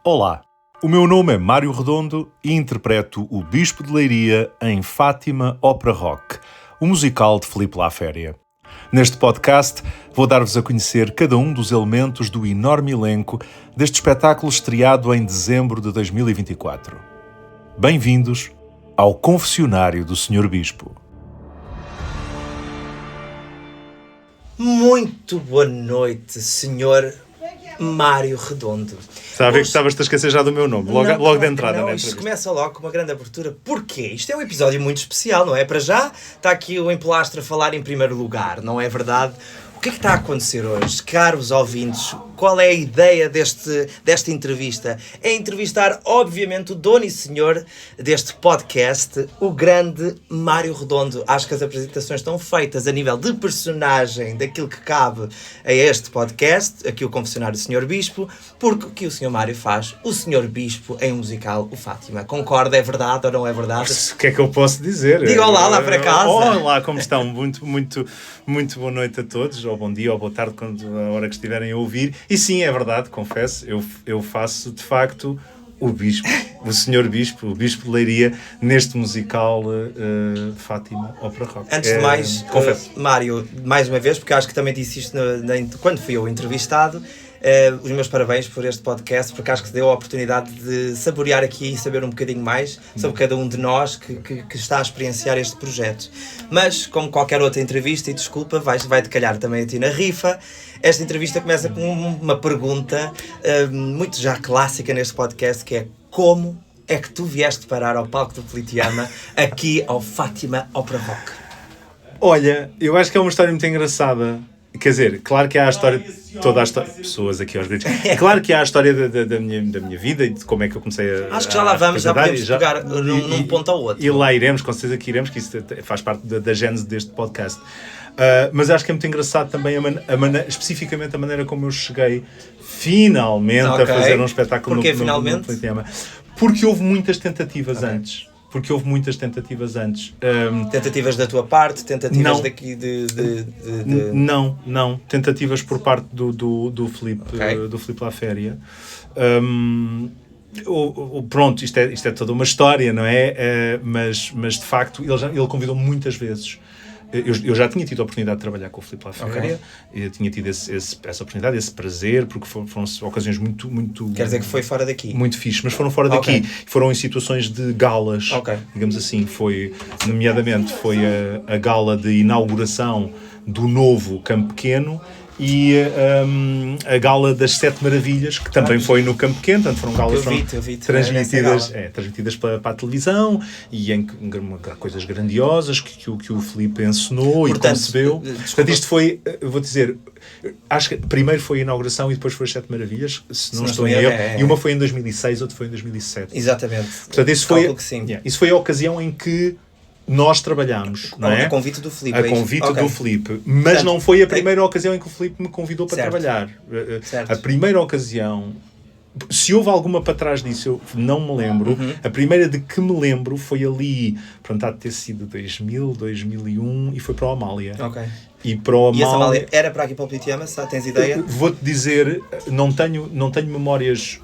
Olá, o meu nome é Mário Redondo e interpreto o Bispo de Leiria em Fátima Opera Rock, o musical de Filipe Laféria. Neste podcast vou dar-vos a conhecer cada um dos elementos do enorme elenco deste espetáculo estreado em dezembro de 2024. Bem-vindos ao Confessionário do Sr. Bispo. Muito boa noite, Sr. Mário Redondo. Está a ver que estavas-te a esquecer já do meu nome, logo de entrada. Não, na isto entrevista. começa logo com uma grande abertura. Porquê? Isto é um episódio muito especial, não é? Para já está aqui o Empelastre a falar em primeiro lugar, não é verdade? O que é que está a acontecer hoje, caros ouvintes? Qual é a ideia desta entrevista? É entrevistar, obviamente, o dono e senhor deste podcast, o grande Mário Redondo. Acho que as apresentações estão feitas a nível de personagem daquilo que cabe a este podcast, aqui o Confessionário do Sr. Bispo, porque o que o Sr. Mário faz, o Sr. Bispo em um musical, o Fátima. Concorda? É verdade ou não é verdade? O que é que eu posso dizer? Diga olá lá para casa. Olá, como estão? Muito boa noite a todos, ou bom dia, ou boa tarde, a hora que estiverem a ouvir. E sim, é verdade, confesso, eu faço de facto o Bispo, o Sr. Bispo, o Bispo de Leiria, neste musical Fátima Opera Rock. Antes de mais, confesso. Mário, mais uma vez, porque acho que também disse isto quando fui eu entrevistado, os meus parabéns por este podcast, porque acho que deu a oportunidade de saborear aqui e saber um bocadinho mais sobre cada um de nós que está a experienciar este projeto. Mas, como qualquer outra entrevista, e desculpa, vai-te calhar também a ti na rifa, esta entrevista começa com uma pergunta muito já clássica neste podcast, que é: como é que tu vieste parar ao palco do Politeama aqui ao Fátima Opera Rock? Olha, eu acho que é uma história muito engraçada. Quer dizer, claro que há a história, toda a história, pessoas aqui aos gritos, claro que há a história da minha vida e de como é que eu comecei a... Acho que já lá vamos, já podemos pegar num ponto ao outro. E lá iremos, com certeza que iremos, que isso faz parte da gênese deste podcast. Mas acho que é muito engraçado também, especificamente a maneira como eu cheguei finalmente a fazer um espetáculo no finalmente? Porque houve muitas tentativas antes. Tentativas da tua parte? Tentativas não. Daqui Não. Tentativas por parte do Filipe, do Filipe Laféria. Pronto, isto é toda uma história, não é? Mas de facto, ele convidou muitas vezes. Eu já tinha tido a oportunidade de trabalhar com o Filipe Laféria, eu tinha tido essa oportunidade, esse prazer, porque foram ocasiões muito... Quer dizer que foi fora daqui? Muito fixe, mas foram fora daqui. Foram em situações de galas, digamos assim. Nomeadamente, foi a gala de inauguração do novo Campo Pequeno e a gala das Sete Maravilhas, que também foi no Campo Pequeno. Portanto, foram galas transmitidas para a televisão e em coisas grandiosas que o Filipe encenou e concebeu. Portanto, isto foi, vou dizer, acho que primeiro foi a inauguração e depois foi as Sete Maravilhas, se não estou em erro, e uma foi em 2006, outra foi em 2007. Exatamente. Portanto, isso foi a ocasião em que nós trabalhámos, não é? A convite do Filipe. A convite do Filipe. Mas não foi a primeira ocasião em que o Filipe me convidou para trabalhar. A primeira ocasião, se houve alguma para trás disso, eu não me lembro. A primeira de que me lembro foi ali, pronto, há de ter sido 2000, 2001, e foi para o Amália. E para o Amália... E essa Amália era para aqui para o Politeama, tens ideia? Vou-te dizer, não tenho memórias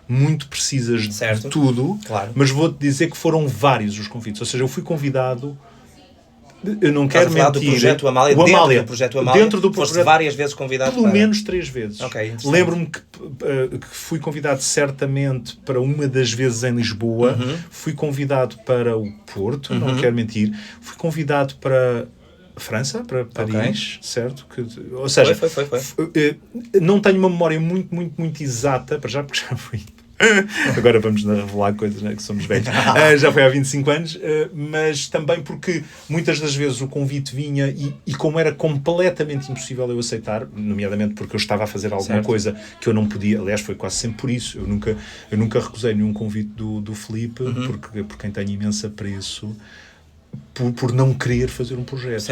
muito precisas de tudo, mas vou-te dizer que foram vários os convites. Ou seja, eu fui convidado... Eu não quero mentir. Do projeto Amália, dentro do projeto Amália, dentro do projeto, foste várias vezes convidado pelo menos 3 vezes. Lembro-me que fui convidado certamente para uma das vezes em Lisboa, fui convidado para o Porto, não quero mentir, fui convidado para França, para Paris, certo? Ou seja, foi. Não tenho uma memória muito exata, para já, porque já fui... Agora vamos revelar coisas, né, que somos velhos. Já foi há 25 anos, mas também porque muitas das vezes o convite vinha e como era completamente impossível eu aceitar, nomeadamente porque eu estava a fazer alguma coisa que eu não podia, aliás foi quase sempre por isso, eu nunca recusei nenhum convite do Filipe, porque por quem tenho imenso apreço, por não querer fazer um projeto.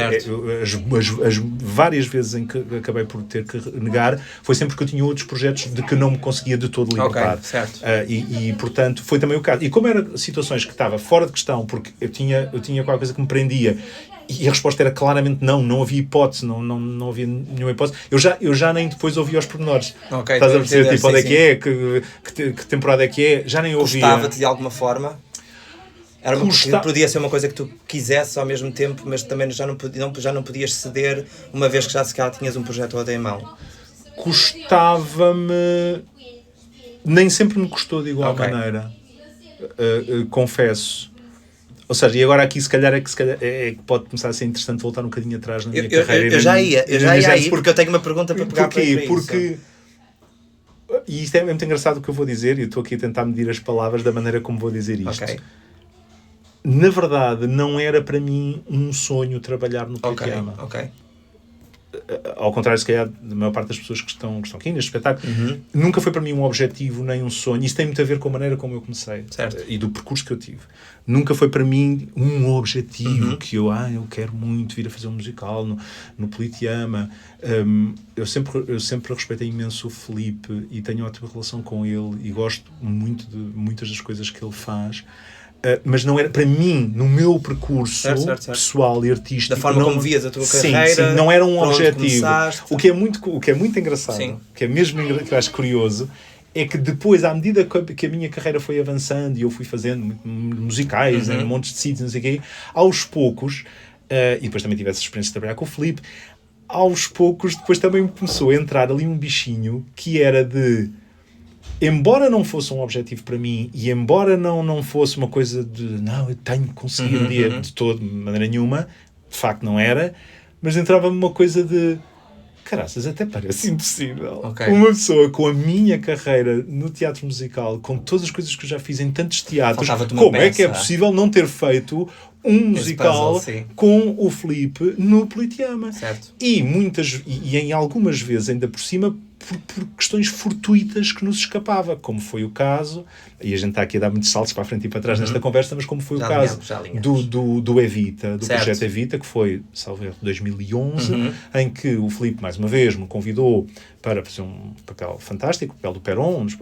As várias vezes em que acabei por ter que negar foi sempre porque eu tinha outros projetos de que não me conseguia de todo libertar. E portanto portanto foi também o caso. E como eram situações que estava fora de questão, porque eu tinha qualquer coisa que me prendia E a resposta era claramente não havia hipótese, não havia nenhuma hipótese. Eu já nem depois ouvi aos pormenores. Ok, Estás a perceber, tipo, onde é sim. que é, que temporada é que é, já nem ouvia. Gostava-te de alguma forma? Podia ser uma coisa que tu quisesse ao mesmo tempo, mas também já não podias ceder, uma vez que já se calhar tinhas um projeto OD em mão. Custava-me... Nem sempre me custou de igual maneira. Confesso. Ou seja, e agora aqui se calhar é que pode começar a ser interessante voltar um bocadinho atrás na minha carreira. Eu já ia aí, porque eu tenho uma pergunta para pegar para isso. Porque... E isto é muito engraçado o que eu vou dizer, e eu estou aqui a tentar medir as palavras da maneira como vou dizer isto. Okay. Na verdade, não era para mim um sonho trabalhar no Politeama. Ok. Ao contrário, se calhar, da maior parte das pessoas que estão aqui neste espetáculo, nunca foi para mim um objetivo nem um sonho. Isso tem muito a ver com a maneira como eu comecei. Certo. E do percurso que eu tive. Nunca foi para mim um objetivo que eu quero muito vir a fazer um musical no Politeama. Eu sempre respeitei imenso o Filipe e tenho ótima relação com ele e gosto muito de muitas das coisas que ele faz. Mas não era, para mim, no meu percurso certo. pessoal e artístico... Da forma como vias a tua carreira... Sim, não era um objetivo. O que é muito engraçado, que é mesmo que eu acho curioso, é que depois, à medida que a minha carreira foi avançando e eu fui fazendo musicais em montes de sítios, não sei o quê, aos poucos, e depois também tive essa experiência de trabalhar com o Filipe, aos poucos depois também começou a entrar ali um bichinho que era de... Embora não fosse um objetivo para mim e embora não fosse uma coisa de eu tenho que conseguir um dia de todo, de maneira nenhuma, de facto não era, mas entrava-me uma coisa de caraças, até parece impossível. Uma pessoa com a minha carreira no teatro musical, com todas as coisas que eu já fiz em tantos teatros, como é que é possível não ter feito um musical com o Filipe no Politeama? Certo. E em algumas vezes, ainda por cima, por questões fortuitas que nos escapava, como foi o caso, e a gente está aqui a dar muitos saltos para a frente e para trás nesta conversa, mas como foi o caso do Evita, do projeto Evita, que foi, salvo erro, 2011, em que o Filipe, mais uma vez, me convidou para fazer um papel fantástico, o papel do Perón, um dos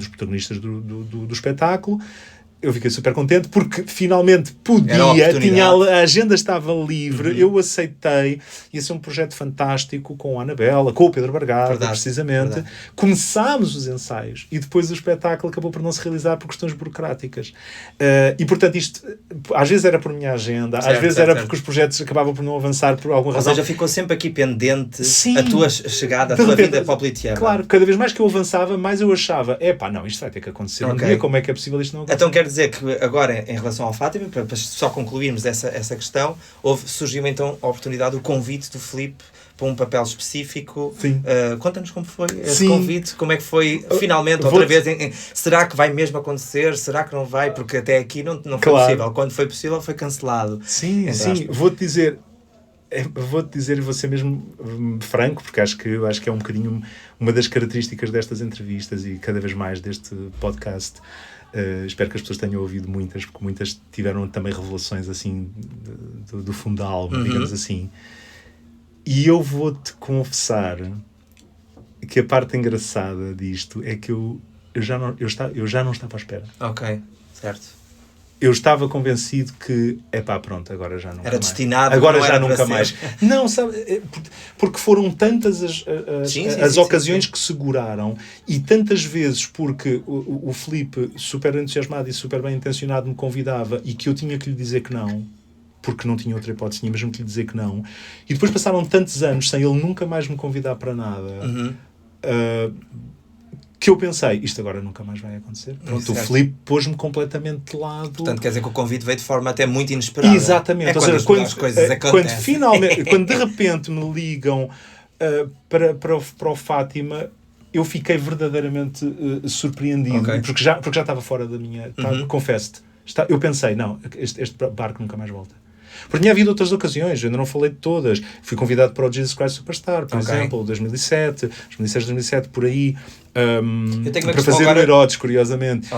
protagonistas do espetáculo. Eu fiquei super contente porque finalmente podia, a agenda estava livre, eu aceitei, ia ser um projeto fantástico com a Anabela, com o Pedro Bargarda, precisamente. Começámos os ensaios e depois o espetáculo acabou por não se realizar por questões burocráticas. E portanto isto, às vezes era por minha agenda, às vezes era porque os projetos acabavam por não avançar por alguma razão. Ou seja, ficou sempre aqui pendente a tua chegada, a tua vida para o Politeama. Claro, cada vez mais que eu avançava, mais eu achava, isto vai ter que acontecer um dia, como é que é possível isto não acontecer? Então quer dizer que agora, em relação ao Fátima, para só concluirmos essa questão, surgiu então a oportunidade, o convite do Filipe para um papel específico. Conta-nos como foi esse convite, como é que foi finalmente, outra vez, será que vai mesmo acontecer, será que não vai, porque até aqui não foi possível, quando foi possível foi cancelado. Sim, vou-te dizer e vou ser mesmo franco, porque acho que é um bocadinho uma das características destas entrevistas e cada vez mais deste podcast. Espero que as pessoas tenham ouvido muitas, porque muitas tiveram também revelações assim do fundo da alma, digamos assim. E eu vou-te confessar que a parte engraçada disto é que eu já não estava à espera. Ok, certo. Eu estava convencido que, pronto, agora já nunca era mais. destinado, agora já nunca mais. Não, sabe, porque foram tantas as ocasiões que seguraram e tantas vezes porque o Filipe, super entusiasmado e super bem intencionado, me convidava e que eu tinha que lhe dizer que não, porque não tinha outra hipótese, tinha mesmo que lhe dizer que não. E depois passaram tantos anos sem ele nunca mais me convidar para nada. Que eu pensei, isto agora nunca mais vai acontecer. Pronto, o Filipe pôs-me completamente de lado. Portanto, quer dizer que o convite veio de forma até muito inesperada. Exatamente. Quando de repente me ligam para o Fátima, eu fiquei verdadeiramente surpreendido. Porque já estava fora da minha... Confesso-te. Eu pensei, não, este barco nunca mais volta. Porque tinha havido outras ocasiões, eu ainda não falei de todas. Fui convidado para o Jesus Christ Superstar, por exemplo, 2007, por aí, para fazer o Herodes, curiosamente.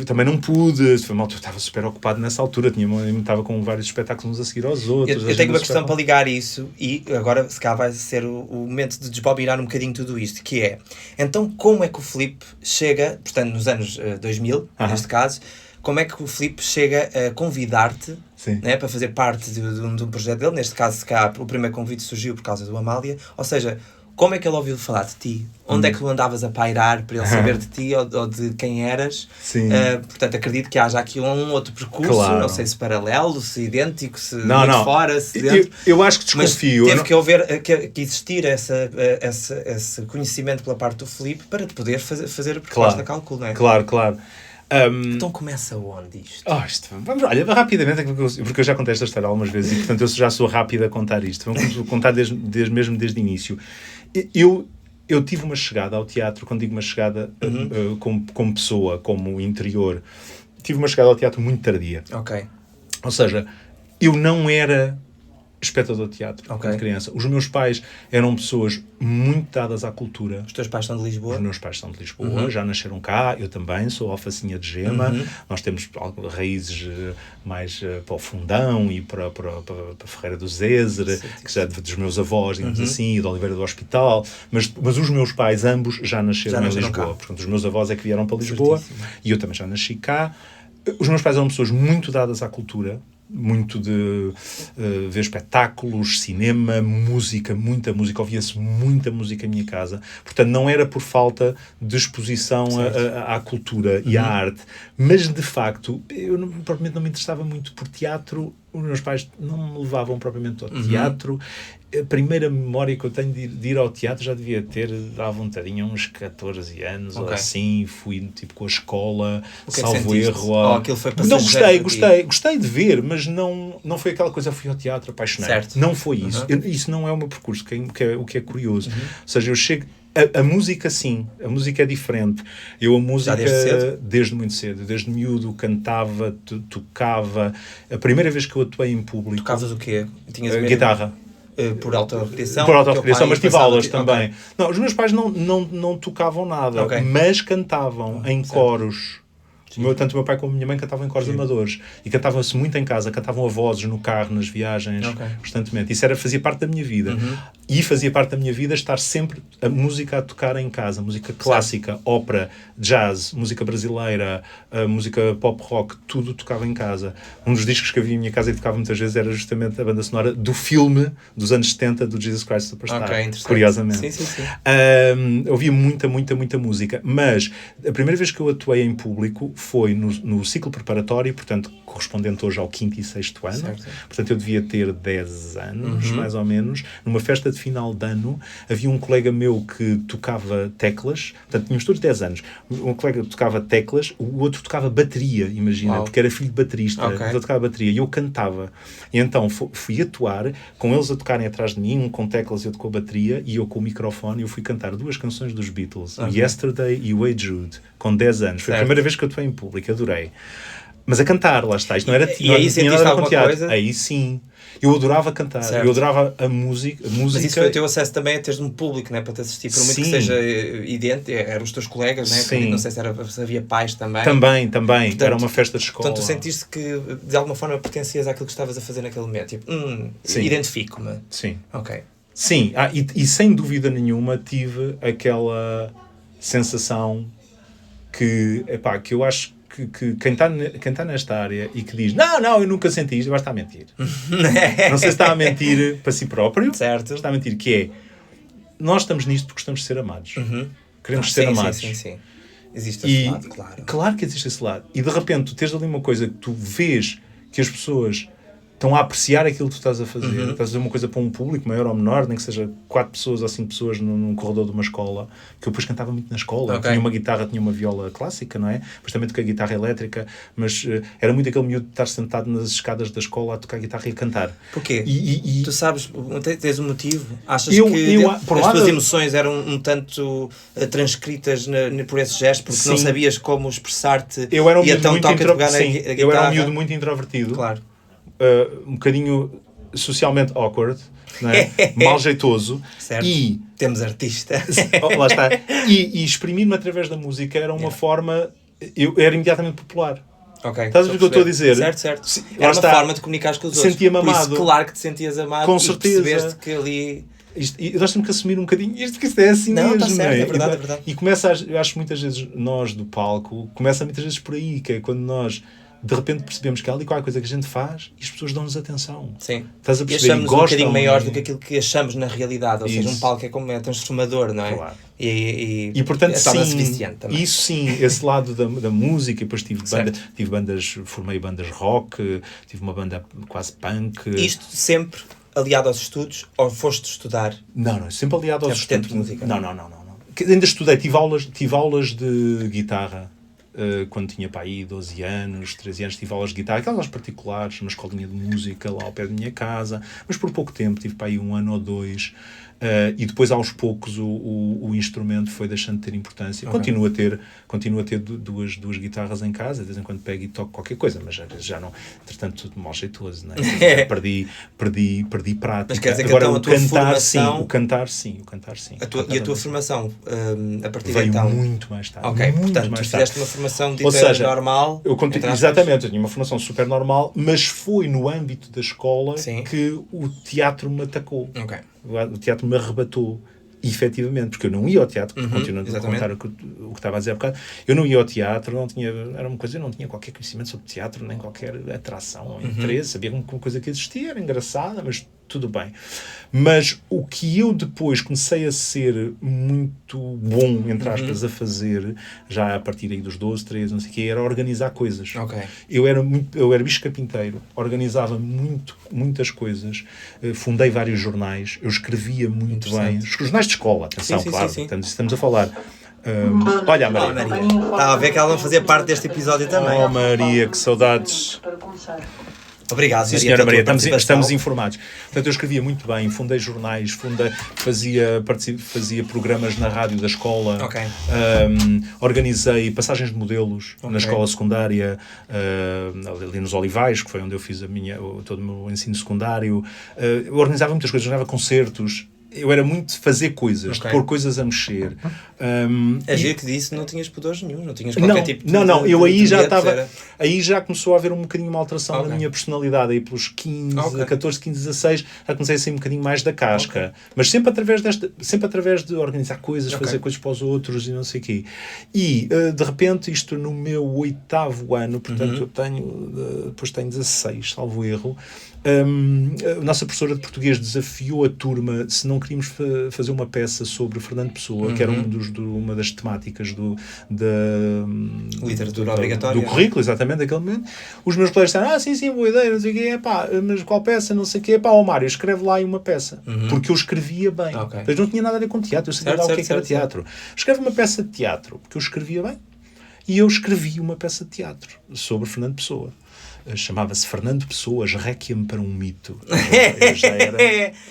Também não pude, foi mal, eu estava super ocupado nessa altura, estava com vários espetáculos uns a seguir aos outros. Eu tenho uma questão para ligar isso, e agora se calhar vai ser o momento de desbobinar um bocadinho tudo isto, que é, então como é que o Filipe chega, portanto nos anos 2000, neste caso, como é que o Filipe chega a convidar-te, Sim. né, para fazer parte de um projeto dele. Neste caso, se cá, o primeiro convite surgiu por causa do Amália. Ou seja, como é que ele ouviu falar de ti? Onde é que tu andavas a pairar para ele saber de ti ou de quem eras? Sim. Portanto, acredito que haja aqui um outro percurso, Claro. não sei se paralelo, se idêntico, se Não, muito não. fora, se dentro. Eu acho que desconfio. Mas teve que existir esse conhecimento pela parte do Filipe para te poder fazer a proposta da cálculo, não é? Claro. Então começa onde isto? Vamos, olha, rapidamente, porque eu já contei esta história algumas vezes e, portanto, eu já sou rápido a contar isto. Vamos contar mesmo desde o início. Eu tive uma chegada ao teatro, quando digo uma chegada como pessoa, como interior, tive uma chegada ao teatro muito tardia. Ok. Ou seja, eu não era espectador de teatro quando criança. Os meus pais eram pessoas muito dadas à cultura. Os teus pais são de Lisboa? Os meus pais são de Lisboa, já nasceram cá, eu também, sou alfacinha de Gema. Nós temos raízes mais para o Fundão e para Ferreira do Zezer, que já é dos meus avós, digamos assim, e de Oliveira do Hospital, mas os meus pais ambos já nasceram em Lisboa. Cá. Portanto, os meus avós é que vieram para Lisboa e eu também já nasci cá. Os meus pais eram pessoas muito dadas à cultura, muito de ver espetáculos, cinema, música, muita música, ouvia-se muita música em minha casa, portanto não era por falta de exposição à cultura e à arte, mas de facto eu propriamente não me interessava muito por teatro. Os meus pais não me levavam propriamente ao teatro. A primeira memória que eu tenho de ir ao teatro já devia ter à vontadinha uns 14 anos ou assim. Fui tipo com a escola, salvo erro. Aquilo foi Não, gostei de ver, mas não foi aquela coisa, fui ao teatro, apaixonei. Não foi isso. Isso não é o meu percurso, o que é curioso. Ou seja, eu chego... A música, sim. A música é diferente. Eu a música, desde muito cedo. Desde miúdo, cantava, tocava. A primeira vez que eu atuei em público... Tocavas o quê? Tinhas guitarra. Por autorrecriação? Por autorrecriação, mas tive aulas também. Não, os meus pais não tocavam nada, mas cantavam em coros. Tanto o meu pai como a minha mãe cantavam em coros amadores e cantavam-se muito em casa, cantavam a vozes no carro, nas viagens, constantemente. Isso fazia parte da minha vida. E fazia parte da minha vida estar sempre a música a tocar em casa, música clássica, ópera, jazz, música brasileira, música pop rock, tudo tocava em casa. Um dos discos que havia em minha casa e que tocava muitas vezes era justamente a banda sonora do filme dos anos 70 do Jesus Christ Superstar, curiosamente. Sim. Ouvia muita música, mas a primeira vez que eu atuei em público foi no ciclo preparatório, portanto, correspondente hoje ao 5º e 6º ano. Certo. Portanto, eu devia ter 10 anos, mais ou menos. Numa festa de final de ano, havia um colega meu que tocava teclas. Portanto, tínhamos todos 10 anos. Um colega tocava teclas, o outro tocava bateria, imagina, porque era filho de baterista. Então, eu tocava bateria e eu cantava. E então, fui atuar, com eles a tocarem atrás de mim, um com teclas e outro com a bateria, e eu com o microfone, e eu fui cantar 2 canções dos Beatles, o Yesterday e o Hey Jude, com 10 anos. Foi a primeira vez que eu atuei em público, adorei. Mas a cantar, lá está, isto não era e aí sentiste alguma coisa? Aí sim. Eu adorava cantar, eu adorava a música. Mas isso foi o teu acesso também a teres um público, né, para te assistir, por muito que seja idêntico, eram os teus colegas, né? Sim. Não sei se havia pais também. Também. Portanto, era uma festa de escola. Portanto, tu sentiste que de alguma forma pertencias àquilo que estavas a fazer naquele momento, tipo, identifico-me. Sim. Ok. Sim, e sem dúvida nenhuma tive aquela sensação que eu acho que quem está nesta área e que diz não, eu nunca senti isto, vai estar a mentir. Não sei se está a mentir para si próprio, certo. Está a mentir, que é, nós estamos nisto porque gostamos de ser amados. Queremos ser amados. Sim. Existe esse lado, claro. Claro que existe esse lado. E de repente tu tens ali uma coisa que tu vês que as pessoas estão a apreciar aquilo que tu estás a fazer. Estás a fazer uma coisa para um público, maior ou menor, nem que seja 4 pessoas ou 5 pessoas num corredor de uma escola, que eu depois cantava muito na escola. Tinha uma guitarra, tinha uma viola clássica, não é? Depois também toquei guitarra elétrica, mas era muito aquele miúdo de estar sentado nas escadas da escola a tocar guitarra e a cantar. Porquê? Tu sabes, tens um motivo? Achas que as tuas emoções eram um tanto transcritas por esse gesto, porque não sabias como expressar-te e então toca-te pegar na guitarra? Eu era um miúdo muito introvertido. Claro. Um bocadinho socialmente awkward, não é? Mal jeitoso. Certo. E temos artista. Lá está. E exprimir-me através da música era uma forma... Eu era imediatamente popular. Estás a ver o que eu estou a dizer? Certo. Era uma forma de comunicar com os outros. Sentia-me amado. Por isso, claro que te sentias amado. Com certeza. Percebeste que ali... E nós temos que assumir um bocadinho isto, porque isto é assim Não, mesmo. está certo, não é? é verdade, E, é verdade. E começa, eu acho que muitas vezes nós do palco, começa muitas vezes por aí, que é quando nós de repente percebemos que há ali qualquer coisa que a gente faz e as pessoas dão-nos atenção. Sim. Estás a E perceber? achamos um Gostam, bocadinho maior não é? do que aquilo que achamos na realidade. Ou seja, um Isso. palco é transformador, não é? Claro. E portanto, torna-se sim, viciante também. isso sim, esse lado da música, depois Certo. tive bandas, formei bandas rock, tive uma banda quase punk. Isto sempre aliado aos estudos, ou foste estudar? Não, sempre aliado aos vertente estudos. de música. Não. Ainda estudei, tive aulas de guitarra. Quando tinha para aí 12 anos, 13 anos, tive aulas de guitarra, aquelas aulas particulares, numa escolinha de música lá ao pé da minha casa, mas por pouco tempo, tive para aí 1 ano ou 2, e depois aos poucos o instrumento foi deixando de ter importância. Okay. Continuo a ter duas guitarras em casa, de vez em quando pego e toco qualquer coisa, mas já não, entretanto, tudo mal jeitoso, não é? perdi prática. Mas quer dizer que agora então a tua formação... o cantar sim. E a tua formação, a partir veio de então... muito mais tarde. Ok, muito portanto, mais tu tarde. fizeste uma formação dita Ou seja, normal. Exatamente, eu tinha uma formação super normal, mas foi no âmbito da escola Sim. que o teatro me atacou. Ok. O teatro me arrebatou, efetivamente, porque eu não ia ao teatro, continuando a exatamente. contar o que estava a dizer há bocado, eu não ia ao teatro, era uma coisa, eu não tinha qualquer conhecimento sobre teatro, nem qualquer atração ou interesse, sabia que uma coisa que existia, era engraçada, mas tudo bem. Mas o que eu depois comecei a ser muito bom, entre aspas, a fazer, já a partir aí dos 12, 13, não sei o quê, era organizar coisas. Ok. Eu era bicho carpinteiro, organizava muitas coisas, fundei vários jornais, eu escrevia muito bem. Os jornais de escola, atenção, Sim, claro, sim. Estamos a falar. Olha a Maria. Maria. Estava a ver que ela não fazia parte deste episódio também. Oh Maria, que saudades. Obrigado, Sim, Maria, senhora pela Maria, tua participação. estamos informados. Portanto, eu escrevia muito bem, fundei jornais, fazia programas na rádio da escola, Ok. Organizei passagens de modelos Ok. na escola secundária, ali nos Olivais, que foi onde eu fiz todo o meu ensino secundário. Eu organizava muitas coisas, organizava concertos. Eu era muito de fazer coisas, Ok. de pôr coisas a mexer. A giro que disse, não tinhas pudores nenhum, não tinhas qualquer tipo de... Eu aí já de estava. era- Aí já começou a haver um bocadinho uma alteração Ok. na minha personalidade. Aí pelos 15, Ok. 14, 15, 16, já comecei a sair um bocadinho mais da casca. Mas sempre através de organizar coisas, Ok. fazer coisas para os outros e não sei o quê. E de repente, isto no meu 8º ano, portanto, depois tenho 16, salvo erro. A nossa professora de português desafiou a turma se não queríamos fazer uma peça sobre Fernando Pessoa, que era uma das temáticas da Literatura obrigatória. do currículo, exatamente, naquele momento. Os meus colegas disseram, sim, boa ideia, não sei o quê, mas qual peça, não sei o quê, Mário, escreve lá aí uma peça. Porque eu escrevia bem. Ok. Mas não tinha nada a ver com teatro, eu sabia lá o que era Certo. teatro. Escreve uma peça de teatro, porque eu escrevia bem. E eu escrevi uma peça de teatro sobre Fernando Pessoa. Chamava-se Fernando Pessoas, Réquiem para um Mito.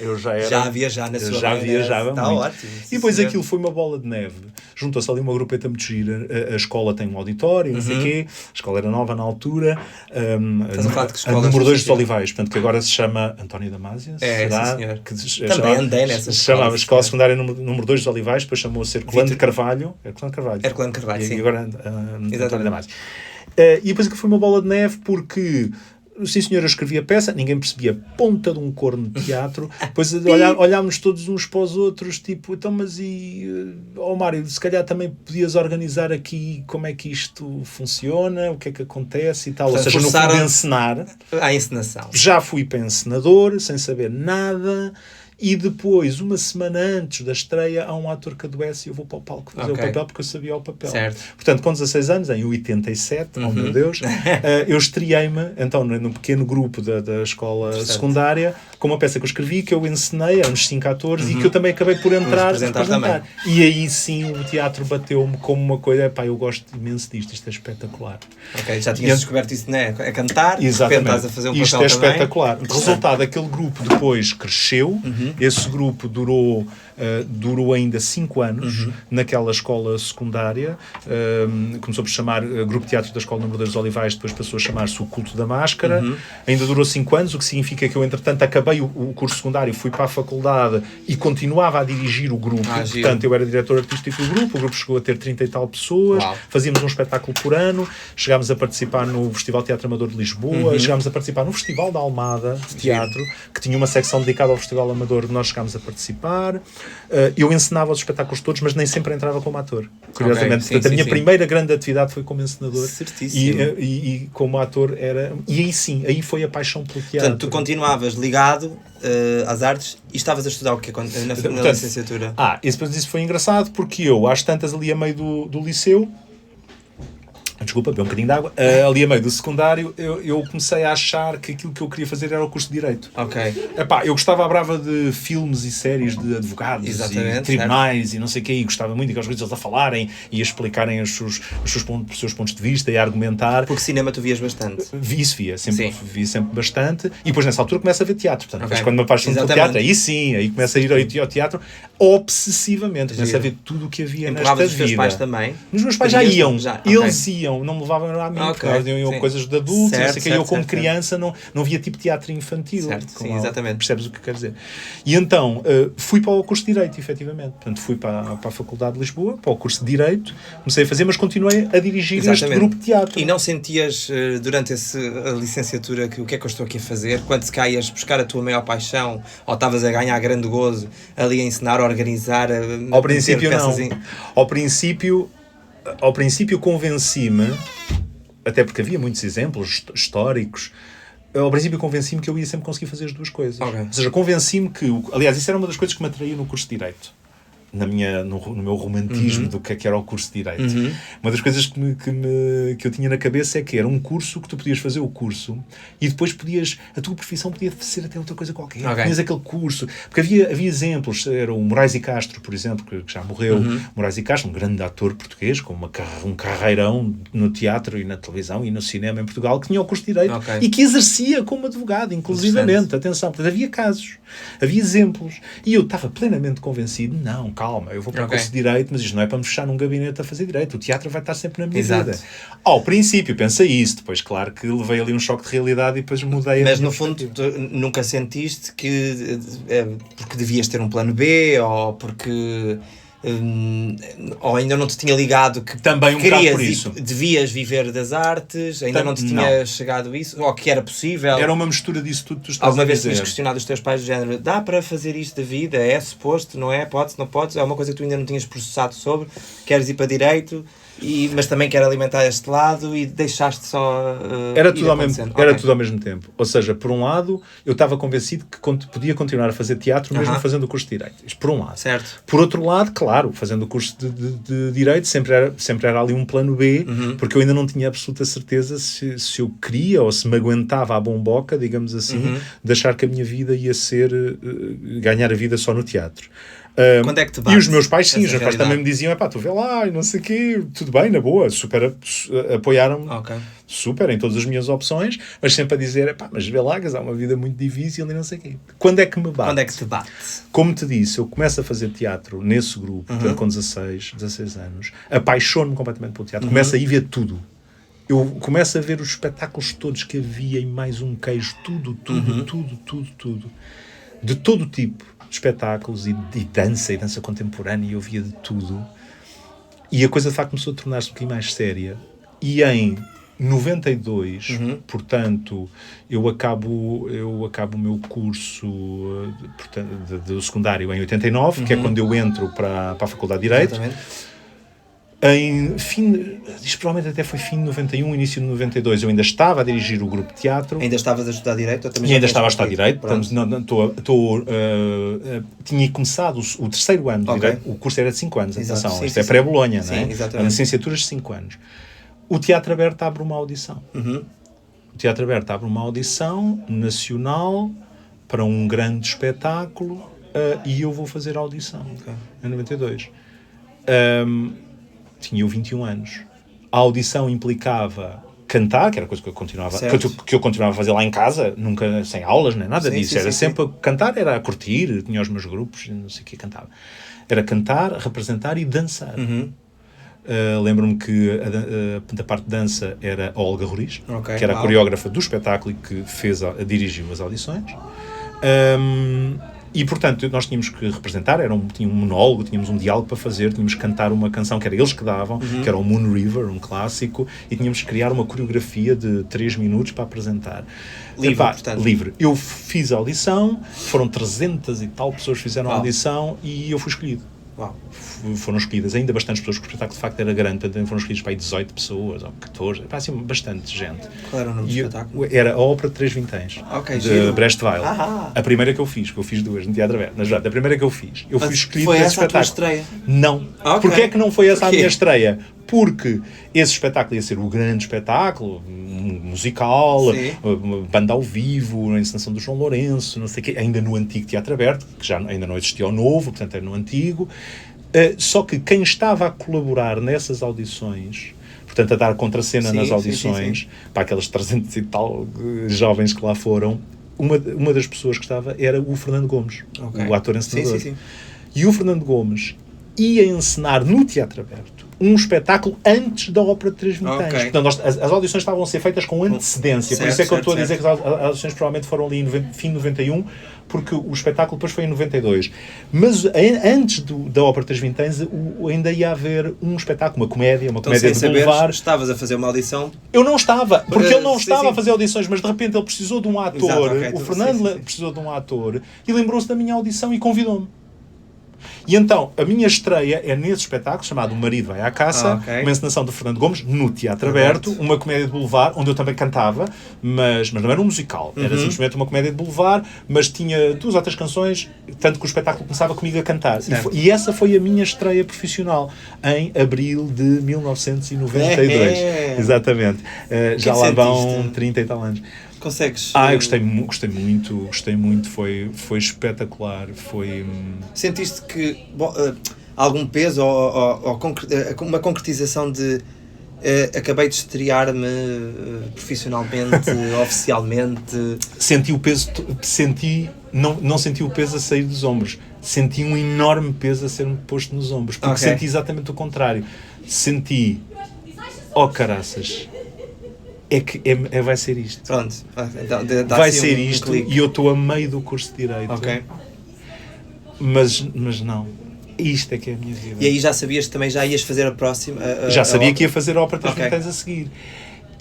Eu já era. Já viajava na sua Já viajava Está muito. ótimo. E depois Sim, aquilo foi uma bola de neve. Juntou-se ali uma grupeta muito gira. A escola tem um auditório, não sei o quê. A escola era nova na altura. Estás a falar de que a escola número 2 dos específica? Olivais, portanto, que agora se chama António Damásia. É, será? sim, senhor. Que se Também chamava- andei nessa se escola, chamava sim, Escola senhor. Secundária número 2 dos Olivais, depois chamou-se ser Colano de Carvalho. Herculano Carvalho. sim. E agora Exatamente. António Damásia. E depois aquilo foi uma bola de neve porque... Sim, senhor, eu escrevi a peça, ninguém percebia ponta de um corno de teatro. Depois olhámos todos uns para os outros, tipo, então, mas Mário, se calhar também podias organizar aqui como é que isto funciona, o que é que acontece e tal. Portanto, Ou seja, no fundo, forçaram- encenar. A encenação. Já fui para encenador, sem saber nada. E depois, uma semana antes da estreia, há um ator que adoece e eu vou para o palco fazer o papel porque eu sabia o papel. Certo. Portanto, com 16 anos, em 87, oh meu Deus, eu estreiei-me, então, num pequeno grupo da escola secundária, com uma peça que eu escrevi, que eu encenei, éramos 5 atores, e que eu também acabei por entrar. representar também. E aí sim o teatro bateu-me como uma coisa, eu gosto imenso disto, isto é espetacular. Ok, já tinhas descoberto isso, né? A cantar, de repente Exatamente. estás a fazer um Isto papel é também. espetacular. O resultado, aquele grupo depois cresceu. Esse grupo durou ainda 5 anos naquela escola secundária. Começou por chamar Grupo de Teatro da Escola Número 2 dos Olivais, depois passou a chamar-se o Culto da Máscara. Ainda durou 5 anos, o que significa que eu, entretanto, acabei o curso secundário, fui para a faculdade e continuava a dirigir o grupo. Portanto, eu era diretor artístico do grupo chegou a ter 30 e tal pessoas. Uau. Fazíamos um espetáculo por ano, chegámos a participar no Festival Teatro Amador de Lisboa, chegámos a participar no Festival da Almada de Teatro, que tinha uma secção dedicada ao Festival Amador encenador nós chegámos a participar. Eu encenava os espetáculos todos, mas nem sempre entrava como ator. Curiosamente, Sim, portanto, a sim, minha sim. primeira grande atividade foi como encenador. Certíssimo. E como ator era... E aí sim, aí foi a paixão pelo teatro. Portanto, tu continuavas ligado às artes e estavas a estudar o quê na licenciatura? E depois disso foi engraçado, porque eu, às tantas, ali a meio do liceu, desculpa, beber um bocadinho de água, ali a meio do secundário, eu comecei a achar que aquilo que eu queria fazer era o curso de Direito. Ok. Eu gostava à brava de filmes e séries de advogados e tribunais e não sei o quê, e gostava muito daquelas coisas eles a falarem e a explicarem os seus pontos de vista e a argumentar. Porque cinema tu vias bastante. Vi sempre bastante, e depois nessa altura começo a ver teatro, portanto, depois quando me apaixono pelo teatro, aí começo a ir ao teatro obsessivamente, começo a ver tudo o que havia nesta vida. Os teus pais também? Os meus pais já iam, eles okay. iam, não me levavam a mim, porque nós iam coisas de adultos, eu como criança não via tipo teatro infantil. Sim, exatamente. Percebes o que quer dizer? E então, fui para o curso de Direito, efetivamente. Portanto, fui para a Faculdade de Lisboa, para o curso de Direito, comecei a fazer, mas continuei a dirigir este grupo de teatro. E não sentias, durante a licenciatura, que o que é que eu estou aqui a fazer? Quando se caias buscar a tua maior paixão, ou estavas a ganhar grande gozo, ali a ensinar, a organizar, ao princípio não. Ao princípio convenci-me, até porque havia muitos exemplos históricos, ao princípio convenci-me que eu ia sempre conseguir fazer as duas coisas. Okay. Ou seja, convenci-me que... Aliás, isso era uma das coisas que me atraía no curso de Direito. No meu romantismo do que era o curso de Direito. Uma das coisas que eu tinha na cabeça é que era um curso que tu podias fazer o curso e depois a tua profissão podia ser até outra coisa qualquer. Tinhas aquele curso. Porque havia exemplos, era o Moraes e Castro, por exemplo, que já morreu. Moraes e Castro, um grande ator português, com um carreirão no teatro e na televisão e no cinema em Portugal, que tinha o curso de Direito e que exercia como advogado, inclusivamente. Atenção, portanto, havia casos, havia exemplos. E eu estava plenamente convencido, calma, eu vou para o curso de Direito, mas isto não é para me fechar num gabinete a fazer Direito. O teatro vai estar sempre na minha vida. Ao princípio pensei isso, depois claro que levei ali um choque de realidade e depois mudei. Mas no fundo tu nunca sentiste que porque devias ter um plano B ou porque... ou ainda não te tinha ligado que também bocado por isso. Devias viver das artes, ainda não te tinha chegado isso, ou que era possível? Era uma mistura disso tudo que tu estás alguma a vez dizer. tinhas questionado os teus pais do género, dá para fazer isto da vida, é suposto, não é, podes, não podes, é uma coisa que tu ainda não tinhas processado sobre, queres ir para Direito, mas também quero alimentar este lado e deixaste só era tudo ao mesmo tempo. Ou seja, por um lado eu estava convencido que podia continuar a fazer teatro mesmo fazendo o curso de Direito. Isto por um lado. Certo. Por outro lado, claro, fazendo o curso de Direito sempre era ali um plano B, porque eu ainda não tinha absoluta certeza se eu queria ou se me aguentava à bomboca, digamos assim, de achar que a minha vida ia ser ganhar a vida só no teatro. Quando é que te bate? E os meus pais, sim, os meus pais também me diziam, tu vê lá, e não sei o quê, tudo bem, na boa, super apoiaram-me, super em todas as minhas opções, mas sempre a dizer, mas vê lá, há uma vida muito difícil e não sei o quê. Quando é que me bate? Quando é que te bate? Como te disse, eu começo a fazer teatro nesse grupo, portanto, com 16 anos, apaixono-me completamente pelo teatro, começo a ir ver tudo. Eu começo a ver os espetáculos todos que havia e mais um queijo, tudo. De todo tipo de espetáculos e dança contemporânea, e eu via de tudo. E a coisa de facto começou a tornar-se um bocadinho mais séria. E em 92, portanto, eu acabo o meu curso do secundário em 89, que é quando eu entro para a Faculdade de Direito. Exatamente. Isto provavelmente até foi fim de 91, início de 92, eu ainda estava a dirigir o grupo de teatro. Ainda estavas a estudar Direito? E ainda estava a estudar Direito. Tinha começado o terceiro ano de Direito. O curso era de 5 anos, atenção. Isto é pré-Bolonha, não é? Exatamente. A licenciatura de 5 anos. O Teatro Aberto abre uma audição. O Teatro Aberto abre uma audição nacional para um grande espetáculo e eu vou fazer a audição em 92. Tinha eu 21 anos. A audição implicava cantar, que era coisa que eu continuava a fazer lá em casa, nunca sem aulas, nem nada disso. Era sempre cantar, era a curtir, tinha os meus grupos, não sei o que cantava. Era cantar, representar e dançar. Lembro-me que a parte de dança era a Olga Roriz, que era a coreógrafa do espetáculo e que dirigiu as audições. E, portanto, nós tínhamos que representar, tinha um monólogo, tínhamos um diálogo para fazer, tínhamos que cantar uma canção que era eles que davam, que era o Moon River, um clássico, e tínhamos que criar uma coreografia de 3 minutos para apresentar. Livre, portanto. Livre. Eu fiz a audição, foram 300 e tal pessoas que fizeram a audição e eu fui escolhido. Uau. Foram escolhidas ainda bastantes pessoas, porque o espetáculo de facto era grande, portanto foram escolhidas para aí 18 pessoas ou 14, assim, bastante gente. Qual era o nome do espetáculo? Era a Ópera de Três Vinténs, de giro. Brecht-Weill. A primeira que eu fiz duas no Teatro Aberto, mas já, a primeira que eu fiz, eu fui escolhido foi para esse esse espetáculo. Foi essa a tua estreia? Não. Porquê é que não foi essa a minha estreia? Porque esse espetáculo ia ser o grande espetáculo, um musical, uma banda ao vivo, a encenação do João Lourenço, não sei o quê, ainda no antigo Teatro Aberto, que já ainda não existia o novo, portanto era no antigo. Só que quem estava a colaborar nessas audições, portanto a dar contracena nas audições, para aquelas 300 e tal jovens que lá foram, uma das pessoas que estava era o Fernando Gomes, o ator encenador. E o Fernando Gomes ia encenar no Teatro Aberto um espetáculo antes da Ópera de Três Vinténs. Portanto, as audições estavam a ser feitas com antecedência. Por isso é que eu estou a dizer que as audições provavelmente foram ali em fim de 91, porque o espetáculo depois foi em 92. Mas antes da Ópera de Três Vinténs ainda ia haver um espetáculo, uma comédia de boulevard. Estavas a fazer uma audição? Eu não estava, porque ele não estava a fazer audições, mas de repente ele precisou de um ator, o Fernando precisou de um ator, e lembrou-se da minha audição e convidou-me. E então, a minha estreia é nesse espetáculo, chamado O Marido Vai à Caça, uma encenação do Fernando Gomes, no Teatro Aberto, uma comédia de boulevard, onde eu também cantava, mas não era um musical, era simplesmente uma comédia de boulevard, mas tinha 2 ou 3 canções, tanto que o espetáculo começava comigo a cantar. E essa foi a minha estreia profissional, em abril de 1992. Exatamente. Já lá vão 30 e tal anos. Consegues? Eu gostei muito, foi espetacular, Sentiste que algum peso ou uma concretização de acabei de estrear-me profissionalmente, oficialmente? Senti o peso, não senti o peso a sair dos ombros, senti um enorme peso a ser-me posto nos ombros, porque senti exatamente o contrário, senti, caraças, vai ser isto. Pronto. Então, vai ser isto e eu estou a meio do curso de Direito. Mas não. Isto é que é a minha vida. E aí já sabias que também já ias fazer a próxima? Já sabia que ia fazer a Ópera de Três Vinténs a seguir.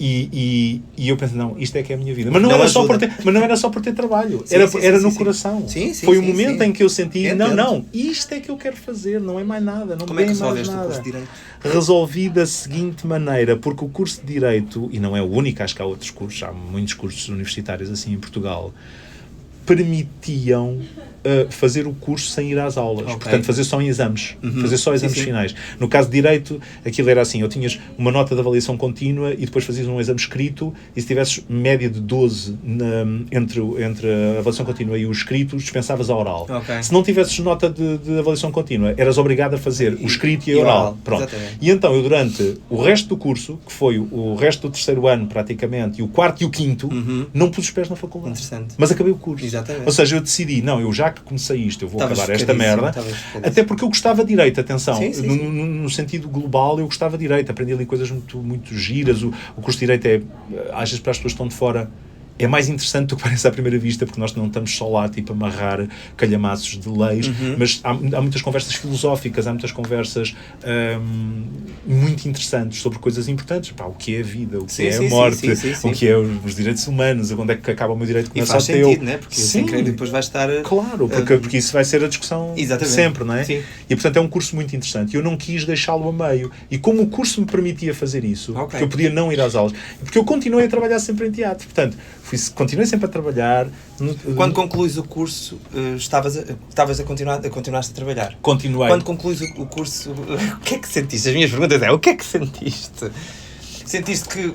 E eu pensei, não, isto é que é a minha vida. Mas não era só por ter trabalho. Era no coração. Foi o momento em que eu senti, não, isto é que eu quero fazer, não é mais nada. Não. Como é que resolveste o curso de Direito? Resolvi da seguinte maneira, porque o curso de Direito, e não é o único, acho que há outros cursos, há muitos cursos universitários assim em Portugal, permitiam fazer o curso sem ir às aulas. Portanto, fazer só em exames. Fazer só exames finais. No caso de Direito, aquilo era assim, eu tinhas uma nota de avaliação contínua e depois fazias um exame escrito e se tivesses média de 12 entre a avaliação contínua e o escrito, dispensavas a oral. Se não tivesses nota de avaliação contínua, eras obrigado a fazer o escrito e a oral. Pronto. E então, eu durante o resto do curso, que foi o resto do 3º ano praticamente, e o 4º e o 5º, não pus os pés na faculdade. Mas acabei o curso. Ou seja, eu decidi, eu já que comecei isto, eu vou acabar esta merda, até porque eu gostava de Direito, atenção, no sentido global eu gostava de Direito, aprendi ali coisas muito, muito giras, o curso de Direito às vezes para as pessoas que estão de fora, é mais interessante do que parece à primeira vista, porque nós não estamos só lá tipo, a amarrar calhamaços de leis, mas há muitas conversas filosóficas, há muitas conversas muito interessantes sobre coisas importantes, o que é a vida, o que é a morte, o que é os direitos humanos, onde é que acaba o meu direito, começa faz o teu. Sentido, né? Porque sem querer depois vai estar... Claro, porque isso vai ser a discussão sempre, não é? E portanto é um curso muito interessante, e eu não quis deixá-lo a meio, e como o curso me permitia fazer isso, porque eu podia não ir às aulas, porque eu continuei a trabalhar sempre em teatro, portanto, continuei sempre a trabalhar. Quando concluís o curso, continuaste a trabalhar? Continuei. Quando concluís o curso, o que é que sentiste? As minhas perguntas o que é que sentiste? Sentiste que...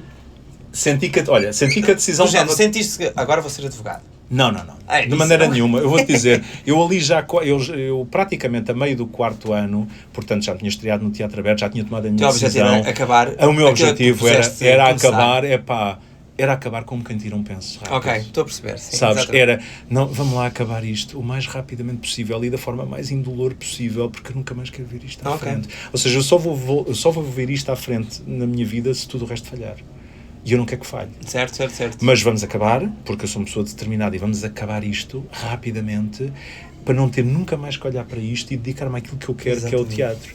Senti que a decisão... Sentiste que agora vou ser advogado? Não. De maneira nenhuma. Eu vou-te dizer, eu ali eu praticamente a meio do 4º ano, portanto já tinha estreado no Teatro Aberto, já tinha tomado a minha decisão. O meu objetivo era acabar como quem tira um penso rápido. Estou a perceber. Sim, sabes, vamos lá acabar isto o mais rapidamente possível e da forma mais indolor possível, porque eu nunca mais quero ver isto à frente. Ou seja, eu só vou ver isto à frente na minha vida se tudo o resto falhar. E eu não quero que falhe. Certo. Mas vamos acabar, porque eu sou uma pessoa determinada, e vamos acabar isto rapidamente para não ter nunca mais que olhar para isto e dedicar-me àquilo que eu quero, que é o teatro.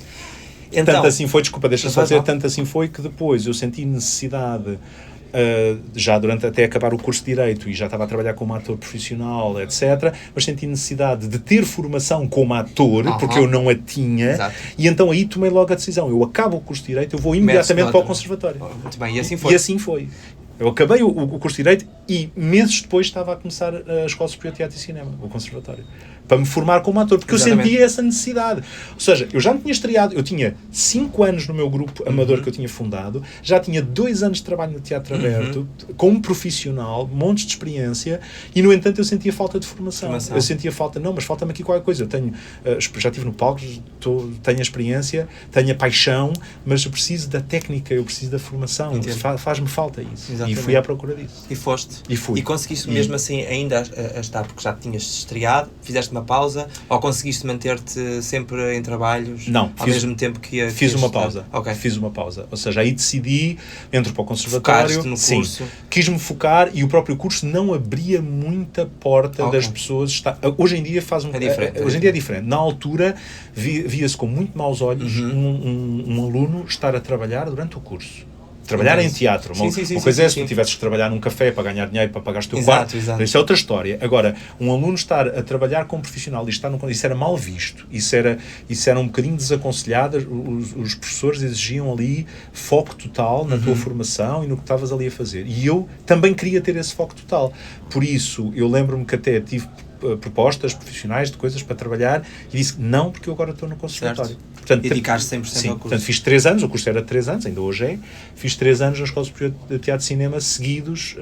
Então, Tanto assim foi, desculpa, deixa só faz dizer, mal. tanto assim foi que depois eu senti necessidade, já durante até acabar o curso de Direito, e já estava a trabalhar como ator profissional, etc., mas senti necessidade de ter formação como ator, porque eu não a tinha, Exato. e então aí tomei logo a decisão, eu acabo o curso de Direito, eu vou imediatamente para o conservatório. Muito bem, e assim foi. E assim foi. Eu acabei o curso de Direito e meses depois estava a começar a Escola Superior de Teatro e Cinema, o conservatório, para me formar como ator, porque Exatamente. eu sentia essa necessidade. Ou seja, eu já me tinha estreado, eu tinha 5 anos no meu grupo amador que eu tinha fundado, já tinha 2 anos de trabalho no teatro aberto, como profissional, montes de experiência, e no entanto eu sentia falta de formação. Eu sentia falta, não, mas falta-me aqui qualquer coisa. Eu tenho, já estive no palco, tenho a experiência, tenho a paixão, mas eu preciso da técnica, eu preciso da formação, faz-me falta isso. Exatamente. E fui à procura disso. E foste. E fui. E conseguiste mesmo assim ainda a estar, porque já te tinhas estreado, fizeste uma pausa, ou conseguiste manter-te sempre em trabalhos? Não, ao mesmo tempo que ia... Fiz uma pausa. Ok. Fiz uma pausa. Ou seja, aí decidi, entro para o conservatório. Focaste no curso. Quis-me focar e o próprio curso não abria muita porta das pessoas. Hoje em dia Hoje em dia é diferente. Na altura via-se com muito maus olhos um aluno estar a trabalhar durante o curso. Trabalhar em teatro. Uma coisa é se tu tivesses que trabalhar num café para ganhar dinheiro para pagar o teu quarto. Isso é outra história. Agora, um aluno estar a trabalhar como profissional e estar isso era mal visto. Isso era um bocadinho desaconselhado. Os professores exigiam ali foco total na tua formação e no que estavas ali a fazer. E eu também queria ter esse foco total. Por isso, eu lembro-me que até tive propostas profissionais de coisas para trabalhar e disse não, porque eu agora estou no conservatório. Portanto, dedicaste 100% ao curso. Portanto, fiz 3 anos, o curso era 3 anos, ainda hoje é, fiz 3 anos na Escola Superior de Teatro e Cinema seguidos,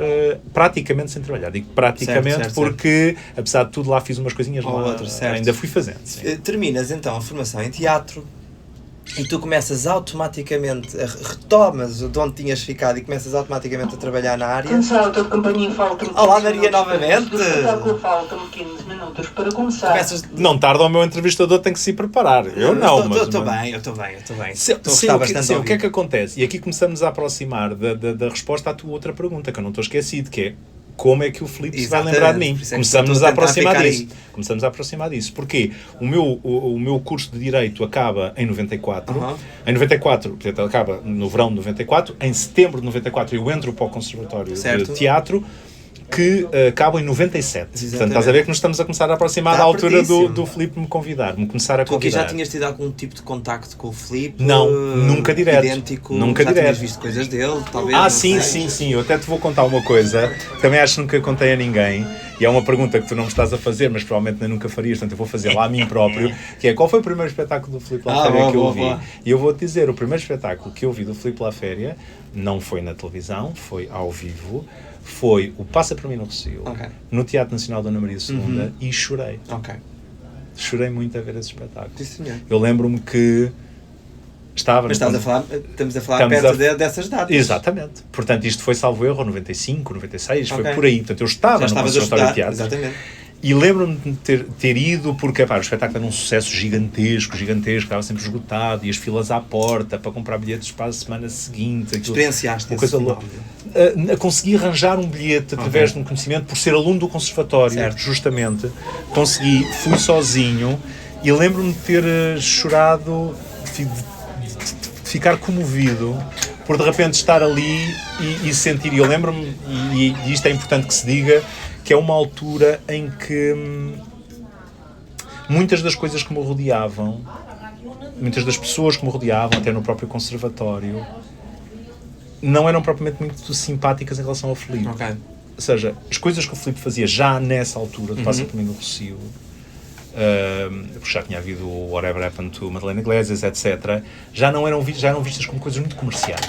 praticamente sem trabalhar. Digo praticamente porque, apesar de tudo, lá fiz umas coisinhas lá, ainda fui fazendo. Sim. Terminas então a formação em teatro e tu começas automaticamente, retomas de onde tinhas ficado e começas automaticamente a trabalhar na área. Olá, Maria, novamente! Faltam 15 minutos para começar. Não tarda, o meu entrevistador tem que se preparar. Eu não, mas... Eu estou bem. O que é que acontece? E aqui começamos a aproximar da resposta à tua outra pergunta, que eu não estou esquecido, que é como é que o Filipe se vai lembrar de mim? Começamos a aproximar disso. Porquê? O meu curso de Direito acaba em 94. Em 94, portanto, acaba no verão de 94. Em setembro de 94 eu entro para o Conservatório de Teatro, que acaba em 97. Exatamente. Portanto, estás a ver que nos estamos a começar a aproximar da altura do Filipe me começar a convidar. Tu aqui já tinhas tido algum tipo de contacto com o Filipe? Não, nunca direto. Idêntico? Nunca já direto. tinhas visto coisas dele, talvez? Sim. Eu até te vou contar uma coisa. Também acho que nunca contei a ninguém. E é uma pergunta que tu não me estás a fazer, mas provavelmente nem nunca farias. Portanto, eu vou fazer lá a mim próprio. Que é, qual foi o primeiro espetáculo do Filipe Laféria que eu vi? E eu vou-te dizer, o primeiro espetáculo que eu vi do Filipe Laféria não foi na televisão, foi ao vivo. Foi o Passa para mim no Rossio, no Teatro Nacional da Ana Maria II, e chorei. Chorei muito a ver esse espetáculo. Eu lembro-me que estava... Mas estamos a falar perto dessas datas. Exatamente. Portanto, isto foi, salvo erro, 95, 96, foi por aí. Portanto, eu estava no Conservatório de Teatro. Exatamente. E lembro-me de ter ido porque o espetáculo era um sucesso gigantesco, estava sempre esgotado, e as filas à porta para comprar bilhetes para a semana seguinte. Experienciaste esse fenómeno. Consegui arranjar um bilhete através de um conhecimento, por ser aluno do conservatório, justamente. Fui sozinho, e lembro-me de ter chorado, de ficar comovido, por de repente estar ali e sentir. E eu lembro-me, e isto é importante que se diga, que é uma altura em que muitas das coisas que me rodeavam, muitas das pessoas que me rodeavam, até no próprio conservatório, não eram propriamente muito simpáticas em relação ao Filipe. Ou seja, as coisas que o Filipe fazia já nessa altura, de Passa por mim no Rossio, porque já tinha havido o Whatever Happened to Madalena Iglesias, etc., já eram vistas como coisas muito comerciais.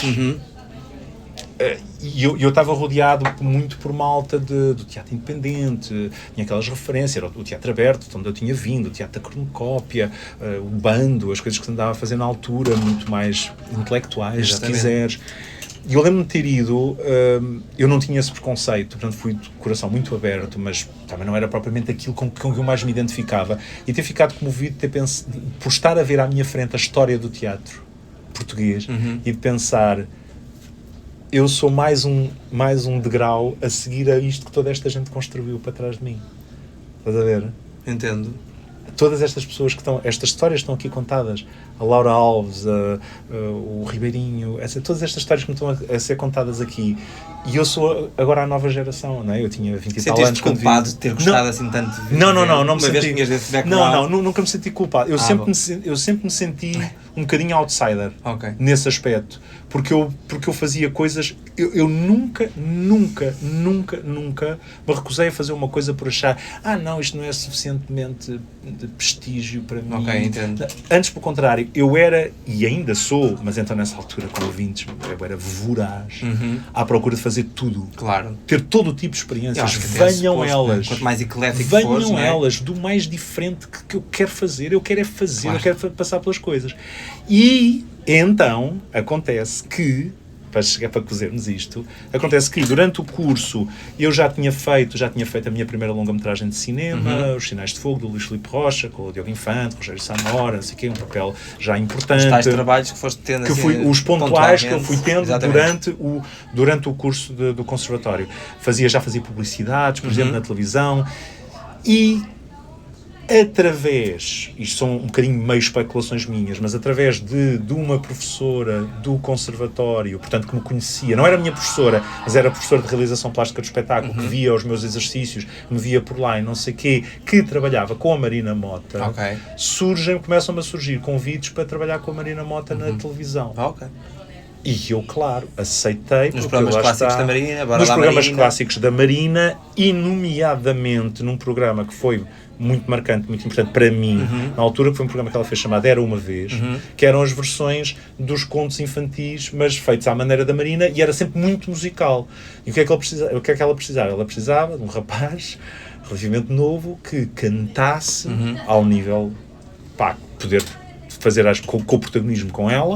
E eu estava rodeado muito por malta do teatro independente, tinha aquelas referências, o teatro aberto, de onde eu tinha vindo, o teatro da cornucópia, o bando, as coisas que se andava a fazer na altura, muito mais intelectuais, se quiseres. E eu lembro-me de ter ido, eu não tinha esse preconceito, portanto fui de coração muito aberto, mas também não era propriamente aquilo com que eu mais me identificava, e ter ficado comovido por estar a ver à minha frente a história do teatro português, e de pensar... Eu sou mais um degrau a seguir a isto que toda esta gente construiu para trás de mim. Estás a ver? Entendo. todas estas pessoas que estão, estas histórias estão aqui contadas, a Laura Alves, o Ribeirinho, todas estas histórias que me estão a ser contadas aqui, e eu sou agora a nova geração, não é? Eu tinha 20 e tal anos. Sentiste culpado de ter gostado assim tanto de ver? Não me uma senti. Vez que tinhas desse background? Não, nunca me senti culpado. Eu sempre me senti um bocadinho outsider nesse aspecto. Porque eu fazia coisas... Eu nunca me recusei a fazer uma coisa por achar não, isto não é suficientemente de prestígio para mim. Ok, entendo. Antes, pelo contrário, eu era, e ainda sou, mas então nessa altura com 20, eu era voraz à procura de fazer tudo. Claro. Ter todo o tipo de experiências. Venham suposto, elas. Quanto mais eclético fores, venham elas, do mais diferente que eu quero fazer. Eu quero é fazer, eu quero passar pelas coisas. E então, acontece que, para cozermos isto, acontece que durante o curso eu já tinha feito a minha primeira longa-metragem de cinema, Os Sinais de Fogo, do Luís Filipe Rocha, com o Diogo Infante, Rogério Samora, não sei o quê, um papel já importante. Os tais trabalhos que foste tendo, que assim, os pontuais que eu fui tendo exatamente. durante o curso do conservatório. Já fazia publicidades, por exemplo, na televisão, e através, isto são um bocadinho meio especulações minhas, mas através de uma professora do conservatório, portanto, que me conhecia, não era a minha professora, mas era a professora de realização plástica do espetáculo, que via os meus exercícios, me via por lá e não sei o quê, que trabalhava com a Marina Mota, começam-me a surgir convites para trabalhar com a Marina Mota na televisão. E eu, claro, aceitei. Nos programas clássicos da Marina, nos programas clássicos da Marina, e nomeadamente num programa que foi muito marcante, muito importante para mim, na altura, que foi um programa que ela fez chamado Era Uma Vez, que eram as versões dos contos infantis, mas feitos à maneira da Marina, e era sempre muito musical. E o que é que ela precisava? Ela precisava de um rapaz relativamente novo que cantasse ao nível, poder fazer com o protagonismo com ela,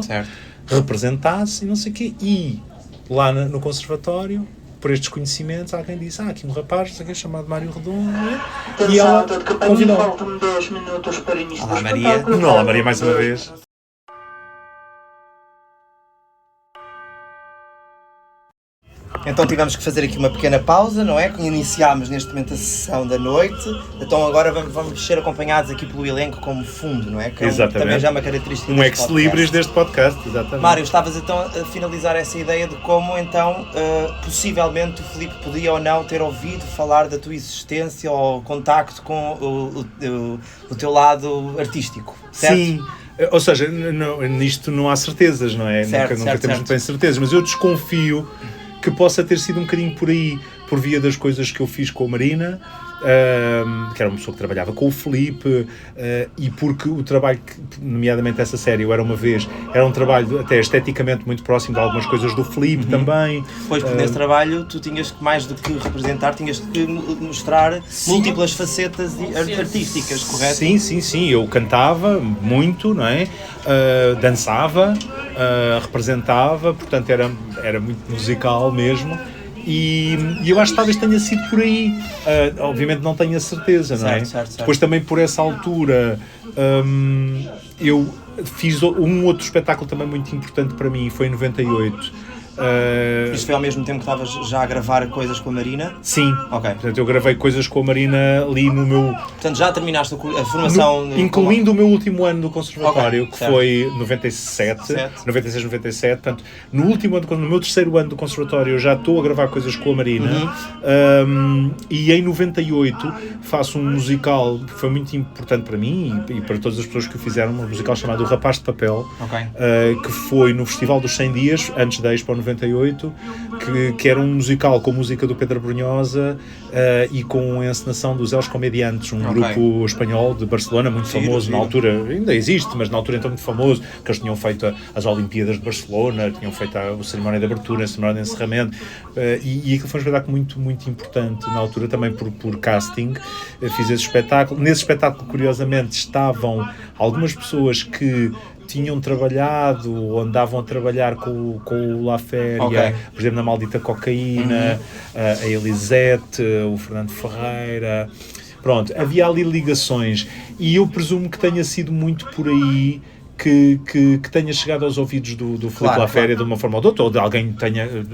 representasse e não sei o quê. E lá no conservatório, por estes conhecimentos, alguém disse, aqui um rapaz, não sei o quê, chamado Mário Redondo, e ela convidou. Faltam 10 minutos para início do Maria. espetáculo. Olá, Maria, mais uma vez. Então tivemos que fazer aqui uma pequena pausa, não é? Iniciámos neste momento a sessão da noite, então agora vamos ser acompanhados aqui pelo elenco como fundo, não é? Que também já é uma característica um ex-libris deste podcast, exatamente. Mário, estavas então a finalizar essa ideia de como então possivelmente o Filipe podia ou não ter ouvido falar da tua existência ou contacto com o teu lado artístico, certo? Sim. Ou seja, nisto não há certezas, não é? Nunca temos muito bem certezas, mas eu desconfio que possa ter sido um bocadinho por aí, por via das coisas que eu fiz com a Marina, que era uma pessoa que trabalhava com o Filipe, e porque o trabalho, nomeadamente essa série, Eu Era Uma Vez, era um trabalho até esteticamente muito próximo de algumas coisas do Filipe também. Pois, porque nesse trabalho tu tinhas que, mais do que representar, tinhas que mostrar múltiplas facetas artísticas, correto? Sim, eu cantava muito, não é? Dançava, representava, portanto era muito musical mesmo. E eu acho que talvez tenha sido por aí. Obviamente não tenho a certeza, não é? Certo. Depois também por essa altura eu fiz um outro espetáculo também muito importante para mim, foi em 98. Isto foi ao mesmo tempo que estavas já a gravar coisas com a Marina? Sim. Ok. Portanto, eu gravei coisas com a Marina ali no meu... Portanto, já terminaste a formação... incluindo o meu último ano do conservatório, que certo. foi 96, 97. Portanto, no meu terceiro ano do conservatório, eu já estou a gravar coisas com a Marina. E em 98 faço um musical que foi muito importante para mim e para todas as pessoas que o fizeram, um musical chamado O Rapaz de Papel, que foi no Festival dos 100 Dias, antes da Expo 98, que era um musical com música do Pedro Brunhosa e com a encenação dos Els Comediantes, um grupo espanhol de Barcelona, muito famoso na altura, ainda existe, mas na altura então muito famoso, que eles tinham feito as Olimpíadas de Barcelona, tinham feito a cerimónia de abertura, a cerimónia de encerramento, e aquilo foi um espetáculo muito, muito importante na altura, também por casting. Fiz esse espetáculo. Nesse espetáculo, curiosamente, estavam algumas pessoas que tinham trabalhado ou andavam a trabalhar com o La Féria, por exemplo, na Maldita Cocaína, a Elisete, o Fernando Ferreira. Pronto, havia ali ligações e eu presumo que tenha sido muito por aí que tenha chegado aos ouvidos do Filipe Claro, Laféria de uma forma ou de outra, ou de alguém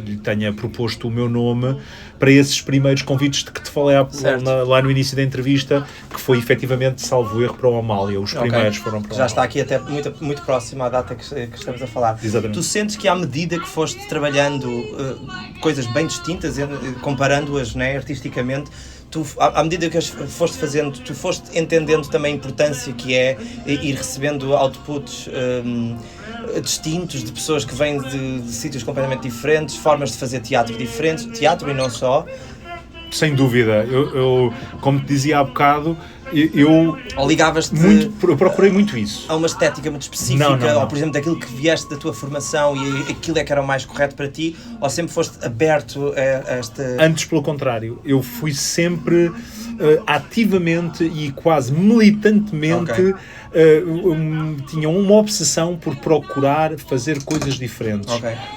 lhe tenha proposto o meu nome para esses primeiros convites de que te falei lá no início da entrevista, que foi efetivamente, salvo erro, para o Amália. Os primeiros foram para o Já Amália. está aqui até muito próximo à data que estamos a falar. Exatamente. Tu sentes que à medida que foste trabalhando coisas bem distintas, comparando-as, né, artisticamente, à medida que as foste fazendo, tu foste entendendo também a importância que é ir recebendo outputs distintos de pessoas que vêm de sítios completamente diferentes, formas de fazer teatro diferentes, teatro e não só. Sem dúvida. Eu como te dizia há bocado, eu procurei muito isso. A uma estética muito específica, Não. ou por exemplo daquilo que vieste da tua formação e aquilo é que era o mais correto para ti, ou sempre foste aberto a esta... Antes, pelo contrário, eu fui sempre ativamente e quase militantemente tinha uma obsessão por procurar fazer coisas diferentes,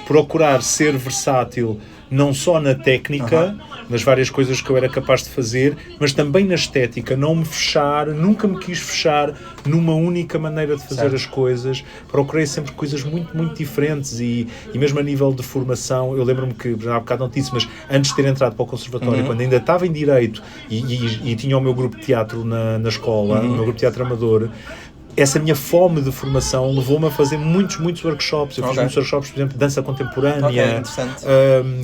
procurar ser versátil não só na técnica, nas várias coisas que eu era capaz de fazer, mas também na estética, não me fechar, nunca me quis fechar numa única maneira de fazer as coisas. Procurei sempre coisas muito, muito diferentes e mesmo a nível de formação, eu lembro-me que, já há bocado não te disse, mas antes de ter entrado para o conservatório, quando ainda estava em Direito e tinha o meu grupo de teatro na escola, o meu grupo de teatro amador, essa minha fome de formação levou-me a fazer muitos workshops. Eu fiz muitos workshops, por exemplo, de dança contemporânea,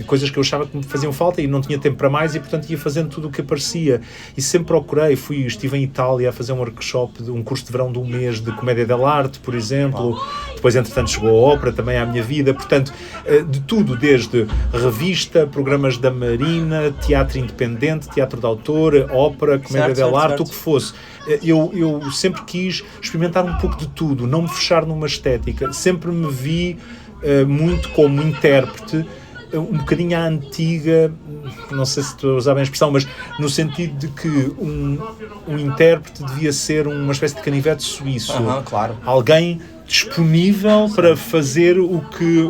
coisas que eu achava que me faziam falta e não tinha tempo para mais e, portanto, ia fazendo tudo o que aparecia. E sempre procurei. Estive em Itália a fazer um workshop, um curso de verão de um mês de comédia dell'arte, por exemplo. Depois, entretanto, chegou a ópera também à minha vida. Portanto, de tudo, desde revista, programas da Marina, teatro independente, teatro de autor, ópera, comédia dell'arte, o que fosse. Eu sempre quis experimentar um pouco de tudo, não me fechar numa estética. Sempre me vi muito como intérprete, um bocadinho à antiga, não sei se estou a usar bem a expressão, mas no sentido de que um intérprete devia ser uma espécie de canivete suíço. Claro. Alguém disponível para fazer o que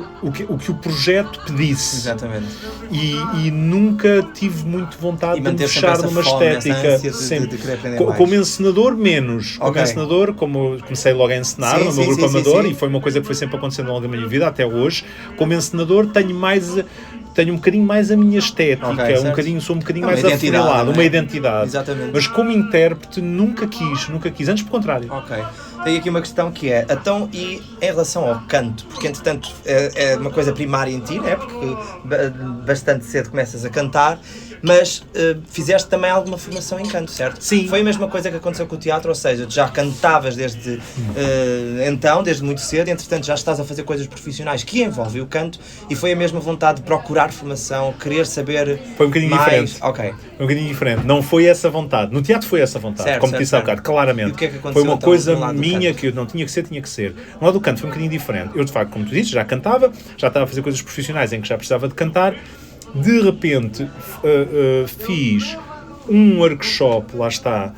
o projeto pedisse. Exatamente. E nunca tive muito vontade de me fechar numa estética. Como encenador, menos. Como encenador, como comecei logo a encenar no meu grupo amador, e foi uma coisa que foi sempre acontecendo ao longo da minha vida, até hoje. Como encenador, tenho um bocadinho mais a minha estética, sou um bocadinho mais afunilado, uma identidade. Exatamente. Mas como intérprete, nunca quis, antes pelo contrário. Tenho aqui uma questão que é, então, e em relação ao canto, porque entretanto é uma coisa primária em ti, né? Porque bastante cedo começas a cantar, mas fizeste também alguma formação em canto, certo? Sim. Foi a mesma coisa que aconteceu com o teatro, ou seja, já cantavas desde desde muito cedo, e entretanto já estás a fazer coisas profissionais que envolvem o canto, e foi a mesma vontade de procurar formação, querer saber foi um bocadinho mais... diferente. Um bocadinho diferente. Não foi essa vontade. No teatro foi essa vontade, como disse há bocado, claramente. E o que é que aconteceu, foi uma então, coisa minha que não tinha que ser, tinha que ser. No lado do canto foi um bocadinho diferente. Eu, de facto, como tu dizes, já cantava, já estava a fazer coisas profissionais em que já precisava de cantar. De repente, fiz um workshop, lá está,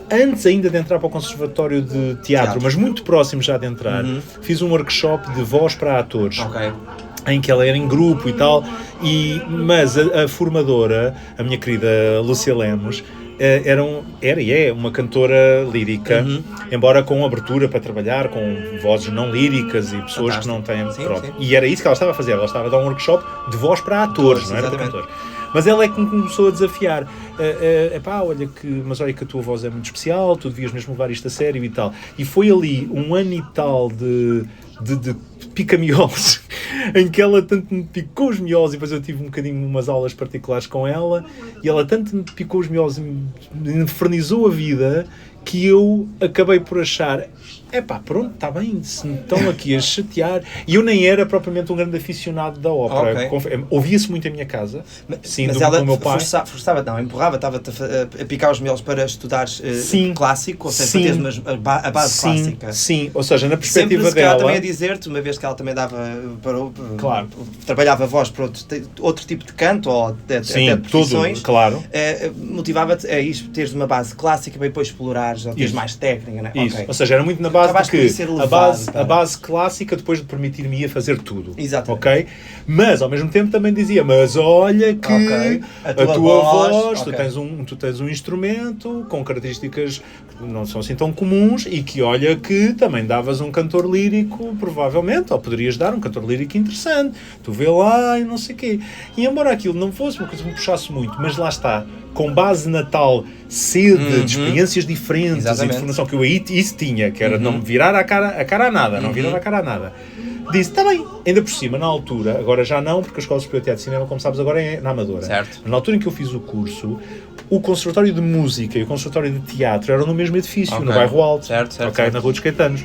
antes ainda de entrar para o Conservatório de Teatro, mas muito próximo já de entrar. Fiz um workshop de voz para atores. Em que ela era em grupo e tal, mas a formadora, a minha querida Lúcia Lemos, era uma cantora lírica, embora com abertura para trabalhar com vozes não líricas e pessoas que não têm... Sim. E era isso que ela estava a fazer, ela estava a dar um workshop de voz para atores, não era para cantores. Mas ela é que me começou a desafiar. Olha que a tua voz é muito especial, tu devias mesmo levar isto a sério e tal. E foi ali um ano e tal de pica-miolos, em que ela tanto me picou os miolos, e depois eu tive um bocadinho umas aulas particulares com ela, e ela tanto me picou os miolos e me infernizou a vida, que eu acabei por achar, pronto, está bem, se me estão aqui a chatear. E eu nem era propriamente um grande aficionado da ópera. Ouvia-se muito em minha casa, mas ela meu pai. Empurrava, estava-te a picar os miolos para estudares clássico, ou seja, para teres a base clássica. Sim, ou seja, na perspectiva sempre dela... Ela também a dizer-te, uma vez que ela também dava claro. Trabalhava a voz para outro tipo de canto, ou até de profissões, tudo, claro. Motivava-te a teres uma base clássica para depois explorar melhorares, ou teres Isso. mais técnica, né? Isso. Ok. Ou seja, era muito na base de Acabaste por que ser a levado base, para- a base clássica depois de permitir-me ia fazer tudo. Exatamente. Ok? Mas ao mesmo tempo também dizia, mas olha que Ok. a A tua, tua voz, voz, tu, ok. tens um instrumento com características que não são assim tão comuns e que olha que também davas um cantor lírico, provavelmente, ou poderias dar um cantor lírico interessante. Tu vê lá e não sei o quê. E embora aquilo não fosse uma coisa que me puxasse muito, mas lá está, com base na tal sede de experiências diferentes e de Exatamente. formação que eu aí isso tinha, que era não me virar a cara a nada, não virar a cara a nada. Disse, está bem, ainda por cima, na altura, agora já não, porque a Escola Superior de Teatro e Cinema, como sabes, agora é na Amadora. Certo. Mas na altura em que eu fiz o curso, o Conservatório de Música e o Conservatório de Teatro eram no mesmo edifício, Ok. no bairro Alto, Certo, certo, ok, certo. na Rua dos Caetanos.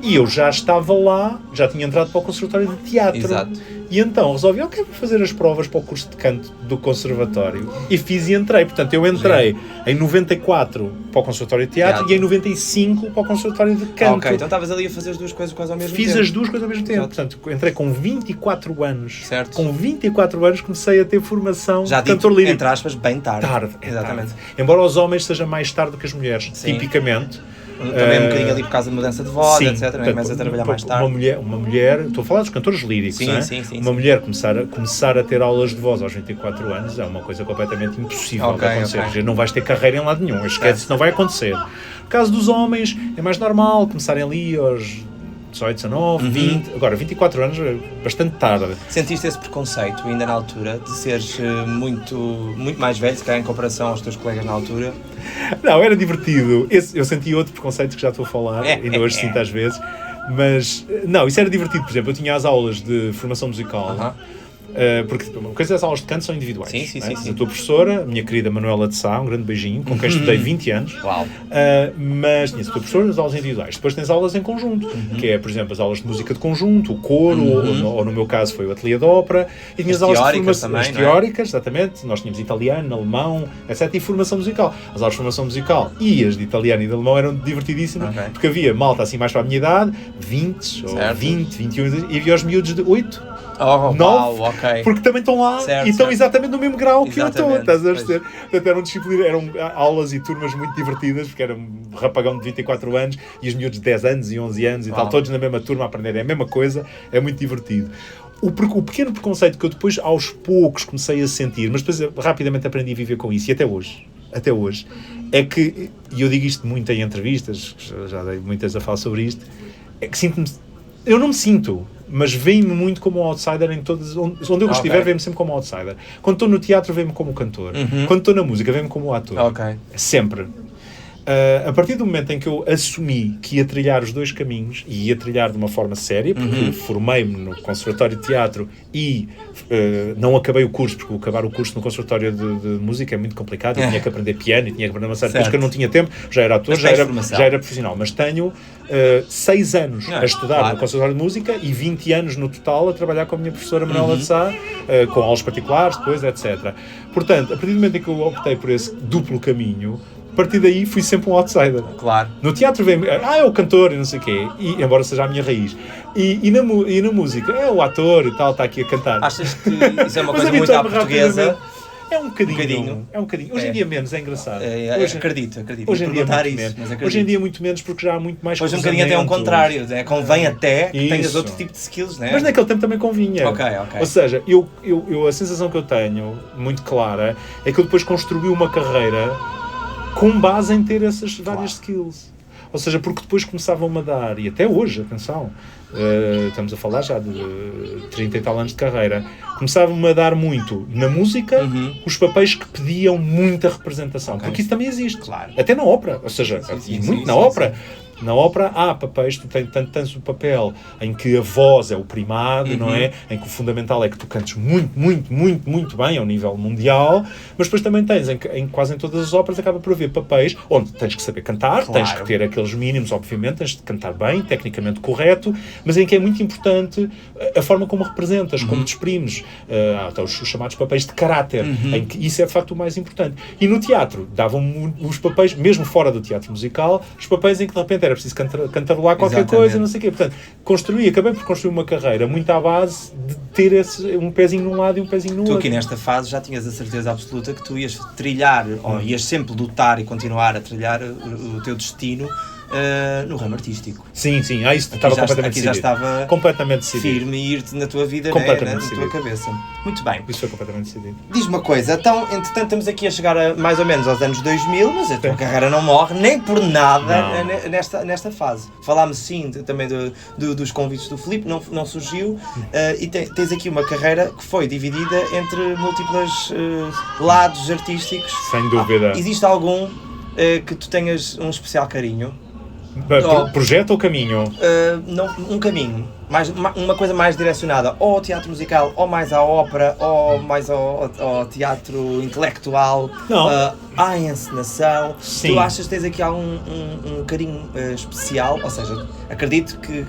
E eu já estava lá, já tinha entrado para o Conservatório de Teatro. Exato. E então resolvi, ok, vou fazer as provas para o curso de canto do Conservatório. E fiz e entrei. Portanto, eu entrei em 94 para o Conservatório de Teatro e em 95 para o Conservatório de Canto. Ok, então estavas ali a fazer as duas coisas quase ao mesmo tempo. Fiz as duas coisas ao mesmo tempo. Exato. Portanto, entrei com 24 anos. Certo. Com 24 anos comecei a ter formação Já de cantor dito, lírico. entre aspas, bem tarde. Tarde. Exatamente. Tarde. Embora os homens seja mais tarde do que as mulheres, Sim. tipicamente. Também um bocadinho ali por causa da mudança de voz, Sim, etc. portanto, Começa a trabalhar mais tarde. Uma mulher, estou a falar dos cantores líricos, Sim, não é? sim, sim, uma sim. mulher começar a ter aulas de voz aos 24 anos é uma coisa completamente impossível Ok, de acontecer. ok. Ou seja, não vais ter carreira em lado nenhum, esquece, não vai acontecer. No caso dos homens, é mais normal começarem ali aos 18, 19, 20, agora 24 anos é bastante tarde. Sentiste esse preconceito ainda na altura, de seres muito mais velho, se calhar em comparação aos teus colegas na altura? Não, era divertido. Eu senti outro preconceito que já estou a falar, ainda hoje sinto às vezes. Mas, não, isso era divertido. Por exemplo, eu tinha as aulas de formação musical. Porque uma coisa, as aulas de canto são individuais. Sim, sim, não é? sim, sim. A tua professora, a minha querida Manuela de Sá, um grande beijinho, com quem estudei 20 anos. Uau. Mas tinhas a tua professora, as aulas individuais. Depois tens aulas em conjunto, que é, por exemplo, as aulas de música de conjunto, o coro, ou no meu caso foi o ateliê de ópera. E tinhas As aulas de teóricas formação, também, as não é? teóricas, exatamente. Nós tínhamos italiano, alemão, etc. E formação musical. As aulas de formação musical e as de italiano e de alemão eram divertidíssimas, Ok. porque havia malta assim mais para a minha idade, 20 ou Certo. 20, 21, e havia os miúdos de 8, Oh, 9, uau, ok. porque também estão lá Certo, e estão certo. exatamente no mesmo grau que eu estou, Exatamente, estás a pois. perceber? Portanto, eram aulas e turmas muito divertidas, porque era um rapagão de 24 anos e os miúdos de 10 anos e 11 anos e Uau. tal, todos na mesma turma a aprenderem a mesma coisa, é muito divertido. O pequeno preconceito que eu depois, aos poucos, comecei a sentir, mas depois rapidamente aprendi a viver com isso, e até hoje, é que, e eu digo isto muito em entrevistas, já dei muitas a falar sobre isto, é que sinto-me, eu não me sinto, mas vejo-me muito como um outsider em todas, onde eu Ok. estiver, vejo-me sempre como um outsider. Quando estou no teatro, vejo-me como cantor. Quando estou na música, vejo-me como ator. Ok. Sempre. A partir do momento em que eu assumi que ia trilhar os dois caminhos, e ia trilhar de uma forma séria, porque formei-me no Conservatório de Teatro e não acabei o curso, porque acabar o curso no Conservatório de Música é muito complicado, eu tinha que aprender piano e tinha que aprender uma série de coisas que eu não tinha tempo, já era ator, Mas já tens era, formação. já era profissional, mas tenho 6 anos a estudar claro. no Conservatório de Música e 20 anos no total a trabalhar com a minha professora Manuela de Sá, com aulas particulares, depois, etc. Portanto, a partir do momento em que eu optei por esse duplo caminho, a partir daí fui sempre um outsider. Claro. No teatro vem é o cantor e não sei o quê, e, embora seja a minha raiz. E na música, é o ator e tal, está aqui a cantar. Achas que isso é uma Mas coisa muito à habituei-me portuguesa? rapidamente. É um bocadinho. bocadinho. É um bocadinho. Hoje em É. dia menos, é engraçado. Acredito. Hoje em dia perguntar muito isso, menos. mas acredito. Hoje em dia muito menos porque já há muito mais Hoje um bocadinho até um cruzamentos. contrário, né? Convém até que tenhas Isso. outro tipo de skills, né? Mas naquele tempo também convinha. Ok. Ou seja, a sensação que eu tenho, muito clara, é que eu depois construí uma carreira com base em ter essas várias skills. Ou seja, porque depois começavam-me a dar, e até hoje, atenção, estamos a falar já de 30 e tal anos de carreira, começavam-me a dar muito na música os papéis que pediam muita representação. Ok. Porque isso também existe. Claro. Até na ópera. Ou seja, Sim, e muito sim, na sim, ópera. Na ópera há papéis, tu tens o papel em que a voz é o primado, não é? Em que o fundamental é que tu cantes muito bem ao nível mundial, mas depois também tens, em quase em todas as óperas acaba por haver papéis onde tens que saber cantar, Claro. tens que ter aqueles mínimos, obviamente, tens de cantar bem, tecnicamente correto, mas em que é muito importante a forma como representas, como te exprimes. Há até os chamados papéis de caráter, em que isso é de facto o mais importante. E no teatro, davam-me os papéis, mesmo fora do teatro musical, os papéis em que de repente era era preciso cantarolar qualquer Exatamente. coisa, não sei o quê. Portanto, acabei por construir uma carreira muito à base de ter um pezinho num lado e um pezinho no Tu outro. aqui nesta fase já tinhas a certeza absoluta que tu ias trilhar, ou ias sempre lutar e continuar a trilhar o teu destino no ramo artístico. Sim, isso Aqui estava completamente aqui já decidido. estava Completamente decidido. firme e ir-te na tua vida, Completamente na tua decidido. cabeça. Muito bem. Isso foi completamente decidido. Diz-me uma coisa, então, entretanto estamos aqui a chegar mais ou menos aos anos 2000, mas a tua Sim. carreira não morre nem por nada Não. nesta fase. Falámos sim também dos convites do Filipe, não surgiu, e tens aqui uma carreira que foi dividida entre múltiplos lados artísticos. Sem dúvida. Existe algum que tu tenhas um especial carinho? Projeto ou caminho? Um caminho, uma coisa mais direcionada ou ao teatro musical, ou mais à ópera, ou mais ao teatro intelectual, Não. à encenação. Sim. Tu achas que tens aqui algum um carinho especial? Ou seja, acredito que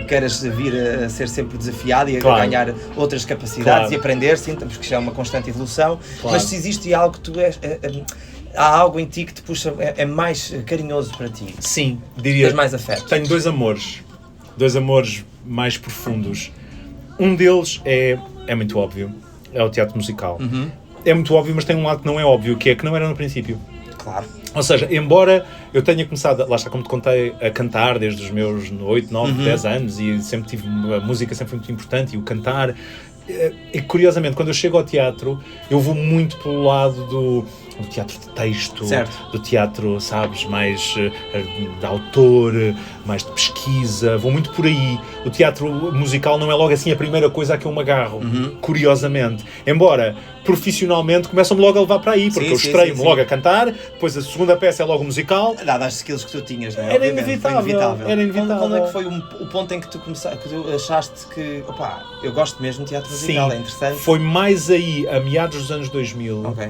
queiras vir a ser sempre desafiado e a Claro. ganhar outras capacidades Claro. e aprender, sim, porque isto é uma constante evolução, Claro. mas se existe algo que tu és... há algo em ti que te puxa, é mais carinhoso para ti? Sim, diria. Tens mais afeto? Tenho dois amores mais profundos. Um deles é muito óbvio, é o teatro musical. É muito óbvio, mas tem um lado que não é óbvio, que é que não era no princípio. Claro. Ou seja, embora eu tenha começado, lá está, como te contei, a cantar desde os meus 8, 9, 10 anos, e sempre tive, a música sempre foi muito importante, e o cantar, e curiosamente, quando eu chego ao teatro, eu vou muito pelo lado do teatro de texto, Certo. do teatro, sabes, mais de autor, mais de pesquisa, vou muito por aí. O teatro musical não é logo assim a primeira coisa a que eu me agarro, curiosamente. Embora, profissionalmente, começam-me logo a levar para aí, porque Sim, eu sim, estreio-me sim, logo sim. a cantar, depois a segunda peça é logo musical. Dadas as skills que tu tinhas, não é? Era Obviamente, inevitável, foi inevitável. era inevitável. Quando é que foi o ponto em que tu começaste, que tu achaste que, opá, eu gosto mesmo de teatro musical, é interessante? Foi mais aí, a meados dos anos 2000. Ok.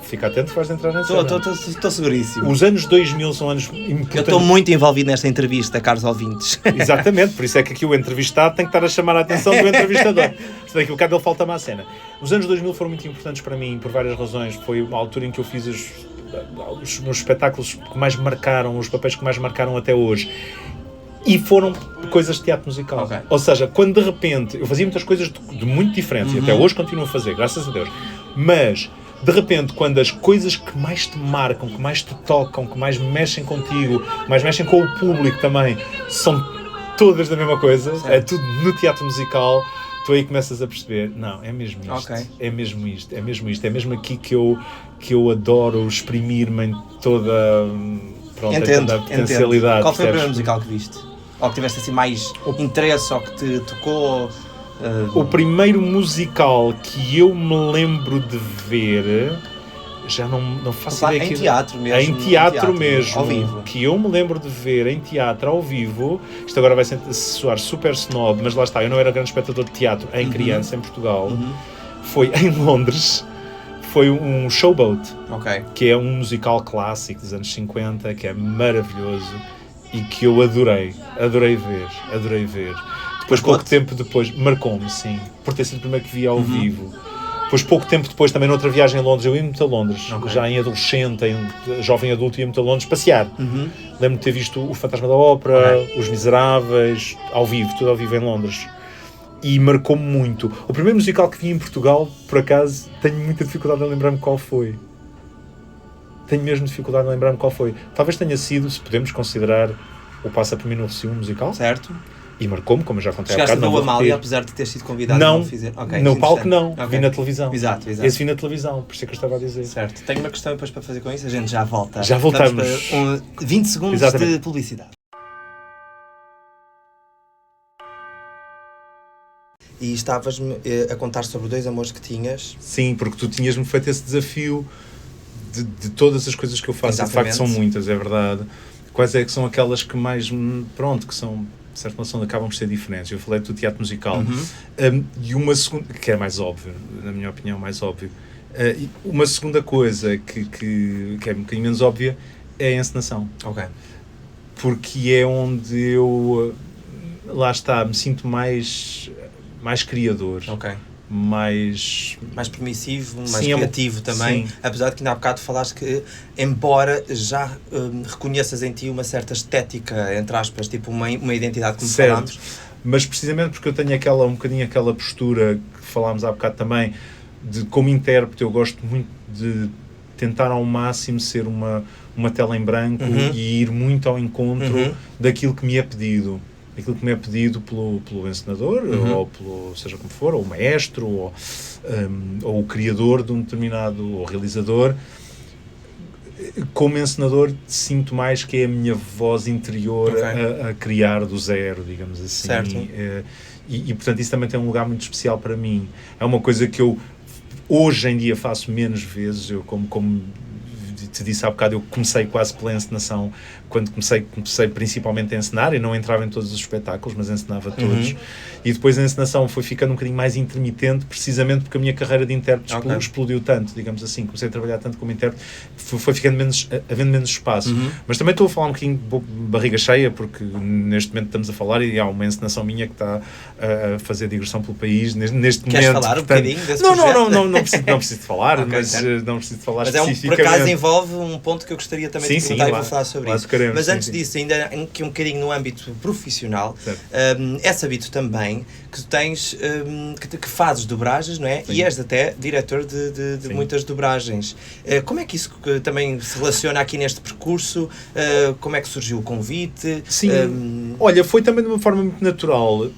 Fica atento que vais entrar nessa cena. Estou seguríssimo. Os anos 2000 são anos Eu importantes. estou muito envolvido nesta entrevista, caros ouvintes. Exatamente, por isso é que aqui o entrevistado tem que estar a chamar a atenção do entrevistador. Se daqui a bocado ele falta-me à cena. Os anos 2000 foram muito importantes para mim, por várias razões. Foi uma altura em que eu fiz os meus espetáculos que mais me marcaram, os papéis que mais me marcaram até hoje. E foram coisas de teatro musical. Ok. Ou seja, quando de repente eu fazia muitas coisas de muito diferentes, e até hoje continuo a fazer, graças a Deus. Mas, de repente, quando as coisas que mais te marcam, que mais te tocam, que mais mexem contigo, que mais mexem com o público também, são todas da mesma coisa, Certo. é tudo no teatro musical, tu aí começas a perceber, não, é mesmo isto, Ok. é mesmo isto, é mesmo isto, é mesmo aqui que eu adoro exprimir-me em toda, pronto, em toda a potencialidade. Qual foi o percebes? primeiro musical que viste? Ou que tiveste assim mais interesse, ou que te tocou? O primeiro musical que eu me lembro de ver, já não faço ideia. Em teatro mesmo. Em teatro mesmo, ao vivo. que eu me lembro de ver em teatro ao vivo. Isto agora vai soar super snob, mas lá está, eu não era grande espectador de teatro em criança, em Portugal. Foi em Londres, foi um Showboat, Ok. que é um musical clássico dos anos 50, que é maravilhoso e que eu adorei ver. Depois, pouco tempo depois, marcou-me, sim, por ter sido o primeiro que vi ao vivo. Depois, pouco tempo depois, também noutra viagem a Londres, eu ia muito a Londres, Ok. já em adolescente, em jovem adulto, ia muito a Londres passear. Lembro-me de ter visto o Fantasma da Ópera, Os Miseráveis, ao vivo, tudo ao vivo em Londres. E marcou-me muito. O primeiro musical que vi em Portugal, por acaso, tenho muita dificuldade em lembrar-me qual foi. Tenho mesmo dificuldade em lembrar-me qual foi. Talvez tenha sido, se podemos considerar, o Passa por Mim no Rossio, um musical. Certo. E marcou-me, como eu já contei há Chegaste a bocado, ver não o vou Amália, repetir. apesar de ter sido convidado Não, e não fizer. Okay, no isso é palco não, interessante. vi Ok. na televisão. Exato. Esse vi na televisão, por isso é que eu estava a dizer. Certo. Tenho uma questão depois para fazer com isso, a gente já volta. Já voltamos. Vamos para 20 segundos Exatamente. de publicidade. E estavas-me a contar sobre 2 amores que tinhas. Sim, porque tu tinhas-me feito esse desafio de todas as coisas que eu faço. Exatamente. De facto são muitas, é verdade. Quais é que são aquelas que mais, pronto, que são, de certa maneira, acabam por ser diferentes. Eu falei do teatro musical. E uma segunda, que é mais óbvio, na minha opinião, mais óbvio. E uma segunda coisa que é um bocadinho menos óbvia é a encenação. Ok. Porque é onde eu, lá está, me sinto mais criador. Ok. mais permissivo, mais Sim, criativo também, sim. apesar de que ainda há bocado falaste que, embora já reconheças em ti uma certa estética, entre aspas, tipo uma identidade, como certo. falámos. Mas precisamente porque eu tenho um bocadinho aquela postura que falámos há bocado também, de como intérprete eu gosto muito de tentar ao máximo ser uma tela em branco e ir muito ao encontro daquilo que me é pedido. Aquilo que me é pedido pelo encenador, ou pelo, seja como for, ou o maestro, ou o criador de um determinado, ou realizador. Como encenador, sinto mais que é a minha voz interior a criar do zero, digamos assim. Certo. E, portanto, isso também tem um lugar muito especial para mim. É uma coisa que eu, hoje em dia, faço menos vezes. Eu, como te disse há bocado, eu comecei quase pela encenação, quando comecei principalmente a encenar, e não entrava em todos os espetáculos, mas encenava todos. E depois a encenação foi ficando um bocadinho mais intermitente, precisamente porque a minha carreira de intérprete explodiu tanto, digamos assim. Comecei a trabalhar tanto como intérprete, foi ficando havendo menos espaço. Mas também estou a falar um bocadinho barriga cheia, porque neste momento estamos a falar e há uma encenação minha que está a fazer digressão pelo país neste momento. Queres falar um bocadinho desse projeto? Não preciso de falar, não preciso de falar mas especificamente. Por acaso envolve um ponto que eu gostaria também de perguntar e vou falar sobre isso. Mas antes disso, ainda aqui um bocadinho no âmbito profissional, é sabido também que tu tens, que fazes dobragens, não é? Sim. E és até diretor de muitas dobragens. Como é que isso também se relaciona aqui neste percurso? Como é que surgiu o convite? Sim, olha, foi também de uma forma muito natural,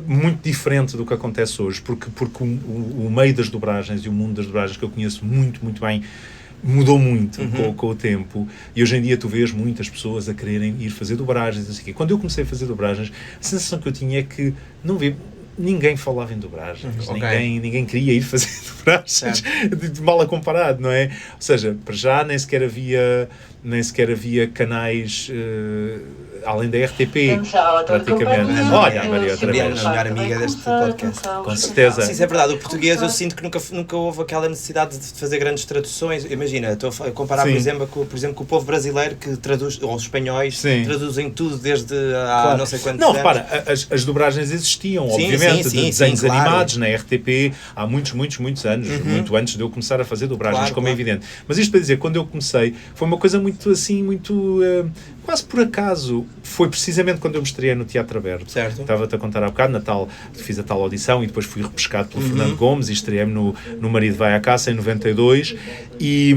muito diferente do que acontece hoje, porque o meio das dobragens e o mundo das dobragens, que eu conheço muito, muito bem, mudou muito com o tempo, e hoje em dia tu vês muitas pessoas a quererem ir fazer dobragens, assim. Quando eu comecei a fazer dobragens, a sensação que eu tinha é que ninguém falava em dobragens, ninguém queria ir fazer dobragens, de mal a comparado, não é? Ou seja, para já nem sequer havia canais além da RTP, praticamente. Olha, a Maria outra vez. A melhor amiga deste podcast. Com certeza. Sim, isso é verdade. O português, eu sinto que nunca houve aquela necessidade de fazer grandes traduções. Imagina, estou a comparar, por exemplo, com o povo brasileiro, que traduz, ou os espanhóis, traduzem tudo desde há não sei quantos anos. Não, repara, as dobragens existiam, obviamente, de desenhos animados na RTP há muitos anos, muito antes de eu começar a fazer dobragens, como é evidente. Mas isto para dizer, quando eu comecei, foi uma coisa muito assim, quase por acaso. Foi precisamente quando eu me estreiei no Teatro Aberto. Certo. Estava-te a contar há bocado, Natal, fiz a tal audição e depois fui repescado pelo Fernando Gomes e estreiei-me no Marido Vai à Caça em 92, e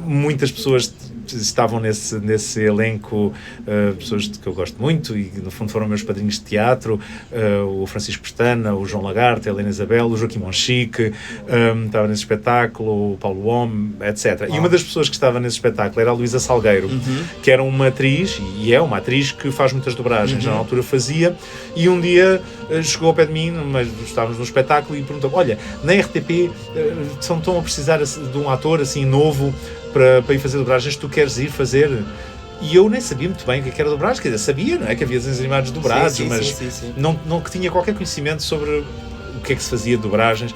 muitas pessoas estavam nesse elenco, pessoas que eu gosto muito e no fundo foram meus padrinhos de teatro, o Francisco Pestana, o João Lagarto, a Helena Isabel, o Joaquim Monchique, estava nesse espetáculo, o Paulo Homme, etc. E uma das pessoas que estava nesse espetáculo era a Luísa Salgueiro, que era uma atriz, e é uma atriz que faz muitas dobragens, na altura fazia, e um dia chegou ao pé de mim, mas estávamos no espetáculo, e perguntou: olha, na RTP estão a precisar de um ator assim novo para ir fazer dobragens, tu queres ir fazer? E eu nem sabia muito bem o que era dobragem, quer dizer, sabia, não é? Que havia desenhos animados dobrados, mas não que tinha qualquer conhecimento sobre o que é que se fazia de dobragens.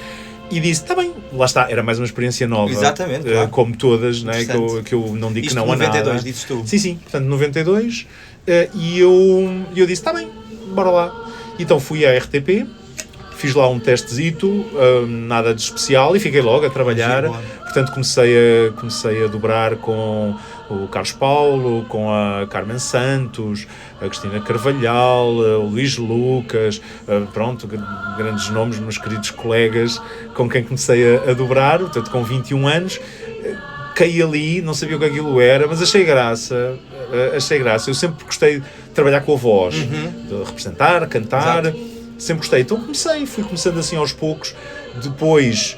E disse: está bem, lá está, era mais uma experiência nova. Exatamente, claro. Como todas, não é? Que eu não digo isto que não há nada. 92, dizes tu? Sim, portanto, 92, e eu disse: está bem, bora lá. Então fui à RTP, fiz lá um testezito, nada de especial, e fiquei logo a trabalhar. Portanto, comecei a dobrar com o Carlos Paulo, com a Carmen Santos, a Cristina Carvalhal, o Luís Lucas, grandes nomes, meus queridos colegas, com quem comecei a dobrar, portanto, com 21 anos. Caí ali, não sabia o que aquilo era, mas achei graça. Eu sempre gostei de trabalhar com a voz, de representar, cantar. Exato. Sempre gostei. Então fui começando assim aos poucos. Depois,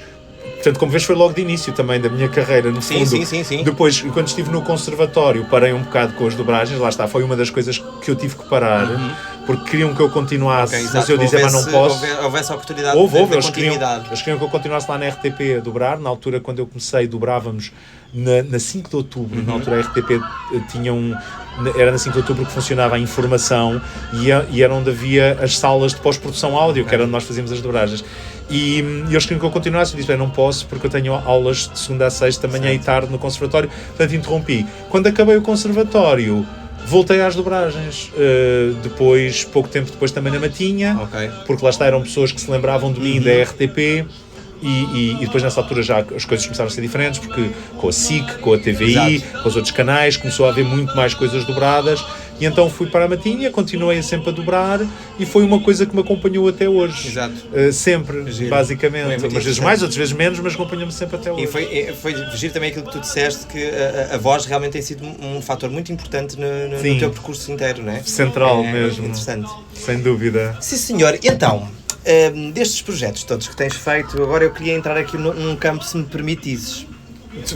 portanto, como vês, foi logo de início também da minha carreira, no fundo. Sim. Depois, quando estive no conservatório, parei um bocado com as dobragens. Lá está, foi uma das coisas que eu tive que parar, porque queriam que eu continuasse, mas eu dizia: mas não posso. Houve essa oportunidade de continuidade. Eles queriam que eu continuasse lá na RTP a dobrar. Na altura, quando eu comecei, dobrávamos na 5 de outubro. Na altura, a RTP era na 5 de outubro que funcionava a informação, e era onde havia as salas de pós-produção áudio, que era onde nós fazíamos as dobragens. E eles queriam que eu continuasse. Eu disse: não posso, porque eu tenho aulas de segunda a sexta, manhã e tarde no conservatório. Portanto, interrompi. Quando acabei o conservatório, voltei às dobragens. Depois, pouco tempo depois, também na Matinha, Ok. porque lá está, eram pessoas que se lembravam de mim, da RTP, e depois nessa altura já as coisas começaram a ser diferentes, porque com a SIC, com a TVI, Exato. com os outros canais, começou a haver muito mais coisas dobradas, e então fui para a Matinha, continuei sempre a dobrar, e foi uma coisa que me acompanhou até hoje. Exato. Sempre, Giro. basicamente. Foi muito Umas vezes interessante. mais, outras vezes menos, mas acompanhou-me sempre até hoje. E foi giro também aquilo que tu disseste, que a voz realmente tem sido um fator muito importante no Sim. teu percurso inteiro, não é? Central É mesmo. interessante. Sem dúvida. Sim, senhor. Então, destes projetos todos que tens feito, agora eu queria entrar aqui num campo, se me permitisses.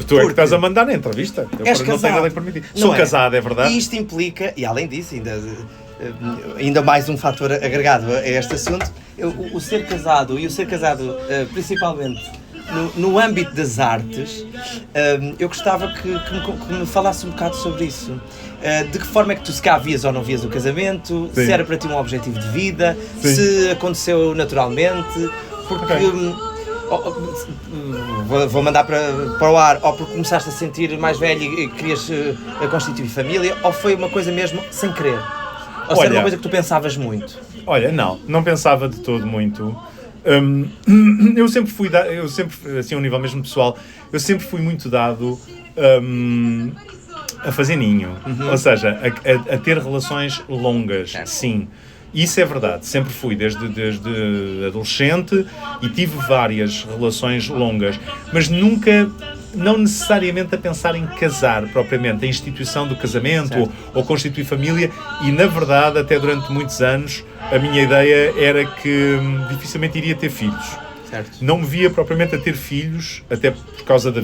Tu é que estás a mandar na entrevista. Eu És não tenho casado. nada que permitir. Não Sou é? casado, é verdade? E isto implica, e além disso, ainda mais um fator agregado a este assunto, o ser casado, e o ser casado principalmente no âmbito das artes, eu gostava que me falasse um bocado sobre isso. De que forma é que tu se cá vias ou não vias o casamento, Sim. se era para ti um objetivo de vida, Sim. se aconteceu naturalmente, porque... Ok. Vou mandar para o ar, ou porque começaste a sentir mais velho e querias constituir família, ou foi uma coisa mesmo sem querer? Ou se era Olha, uma coisa que tu pensavas muito? Olha, não pensava de todo muito. Eu sempre fui, assim, a um nível mesmo pessoal, eu sempre fui muito dado a fazer ninho. Ou seja, a ter relações longas, Certo. sim. Isso é verdade, sempre fui, desde adolescente, e tive várias relações longas, mas nunca, não necessariamente a pensar em casar propriamente, a instituição do casamento ou constituir família, e na verdade, até durante muitos anos, a minha ideia era que dificilmente iria ter filhos. Certo. Não me via propriamente a ter filhos, até por causa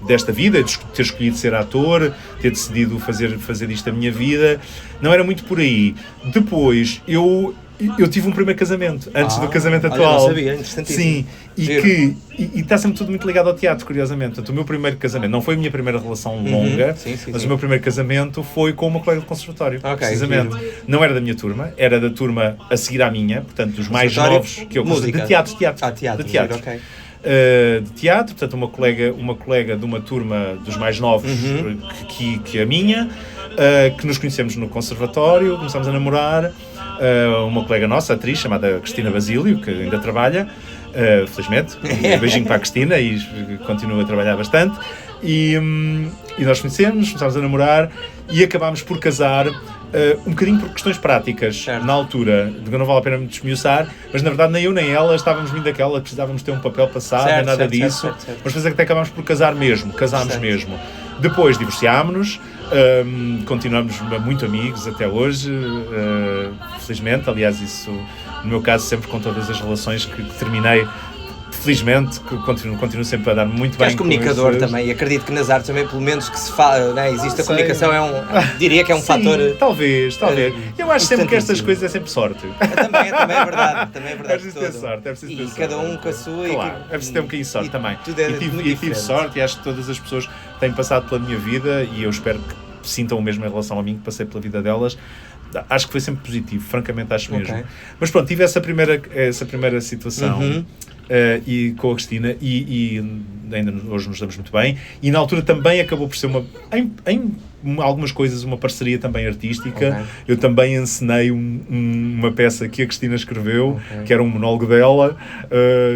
desta vida, de ter escolhido ser ator, ter decidido fazer isto a minha vida. Não era muito por aí. Depois, eu tive um primeiro casamento, antes do casamento olha, atual. não sabia, interessantíssimo. Sim, Giro. e está sempre tudo muito ligado ao teatro, curiosamente. Portanto, o meu primeiro casamento, não foi a minha primeira relação longa, Sim, mas sim. o meu primeiro casamento foi com uma colega de conservatório, Ok, precisamente. giro. Não era da minha turma, era da turma a seguir à minha, portanto, dos mais Conservatório? novos que eu Música? de teatro. Teatro, De teatro. giro, ok. De teatro, portanto uma colega de uma turma dos mais novos que a minha, que nos conhecemos no conservatório, começámos a namorar, uma colega nossa, atriz, chamada Cristina Basílio, que ainda trabalha, felizmente, um beijinho para a Cristina e continua a trabalhar bastante, e nós começámos a namorar e acabámos por casar. Um bocadinho por questões práticas, Certo. na altura, de que não vale a pena me desmiuçar, mas na verdade nem eu nem ela estávamos muito daquela, precisávamos ter um papel passado, nem Certo, nada certo, disso, certo. mas depois até acabámos por casámos Certo. mesmo. Depois divorciámos-nos, continuamos muito amigos até hoje, felizmente, aliás isso, no meu caso, sempre com todas as relações que terminei, felizmente, que continuo sempre a dar muito bem. És com comunicador esses. também, e acredito que nas artes também, pelo menos que se fala, né, existe a Sei. comunicação, diria que é um Sim, fator... talvez. Eu acho sempre que estas importantíssimo. coisas é sempre sorte. Também é verdade, É preciso ter todo. sorte, é preciso ter E sorte. cada um com a sua... Claro, é preciso ter um bocadinho de sorte e também. tudo é E muito tive diferente. sorte, e acho que todas as pessoas têm passado pela minha vida, e eu espero que sintam o mesmo em relação a mim, que passei pela vida delas. Acho que foi sempre positivo, francamente acho mesmo. Ok. Mas pronto, tive essa primeira situação e com a Cristina, e ainda hoje nos damos muito bem, e na altura também acabou por ser em algumas coisas uma parceria também artística. Ok. Eu também encenei uma peça que a Cristina escreveu, que era um monólogo dela,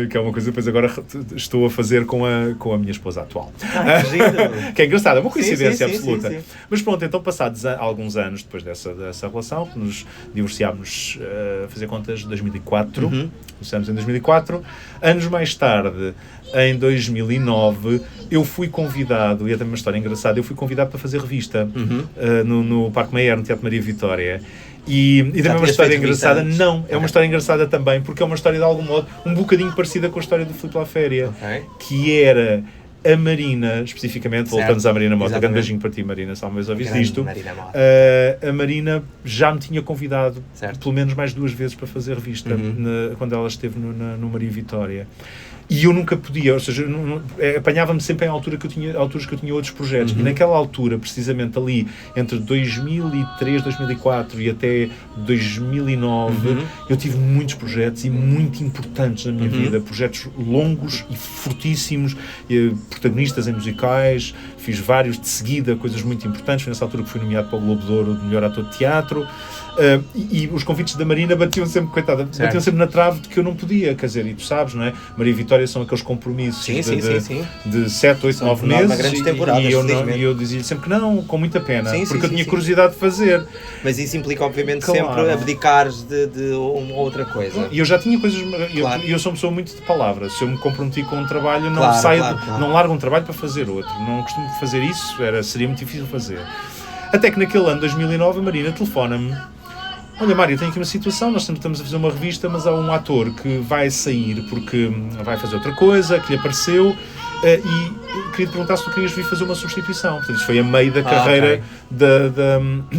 que é uma coisa que depois agora estou a fazer com a minha esposa atual. Que giro. Que é engraçado, é uma coincidência sim, absoluta. sim. Mas pronto, então passados alguns anos depois dessa relação, que nos divorciámos, a fazer contas, 2004, começamos em 2004, anos mais tarde, em 2009, eu fui convidado, e é também uma história engraçada, eu fui convidado para fazer revista no Parque Meyer, no Teatro Maria Vitória. E também é uma tinhas história feito revista engraçada. antes? Não, é uma história engraçada também, porque é uma história de algum modo um bocadinho parecida com a história do Filipe La Féria, Ok. que era a Marina, especificamente, voltamos à Marina Mota, grande Exatamente. beijinho para ti, Marina, se alguma vez ouviste Grande isto. Marina Mota. A Marina já me tinha convidado Certo. pelo menos mais 2 vezes para fazer revista, quando ela esteve no Maria Vitória. E eu nunca podia, ou seja, apanhava-me sempre em alturas que eu tinha outros projetos. E naquela altura, precisamente ali, entre 2003, 2004 e até 2009, eu tive muitos projetos e muito importantes na minha vida. Projetos longos e fortíssimos, protagonistas em musicais, fiz vários de seguida, coisas muito importantes. Foi nessa altura que fui nomeado para o Globo de Ouro de melhor ator de teatro. E os convites da Marina batiam sempre, coitada, batiam sempre na trave de que eu não podia, quer dizer, e tu sabes, não é? Maria Vitória são aqueles compromissos de 7, 8, 9 meses e eu dizia-lhe sempre que não, com muita pena, porque eu tinha curiosidade de fazer. Mas isso implica obviamente sempre abdicares de uma outra coisa. E eu já tinha coisas, eu sou uma pessoa muito de palavras, se eu me comprometi com um trabalho, não não largo um trabalho para fazer outro, não costumo fazer isso, seria muito difícil fazer. Até que naquele ano, 2009, a Marina telefona-me: olha, Mário, tenho aqui uma situação, nós estamos a fazer uma revista, mas há um ator que vai sair porque vai fazer outra coisa, que lhe apareceu, e queria te perguntar se tu querias vir fazer uma substituição. Portanto, isto foi a meio da carreira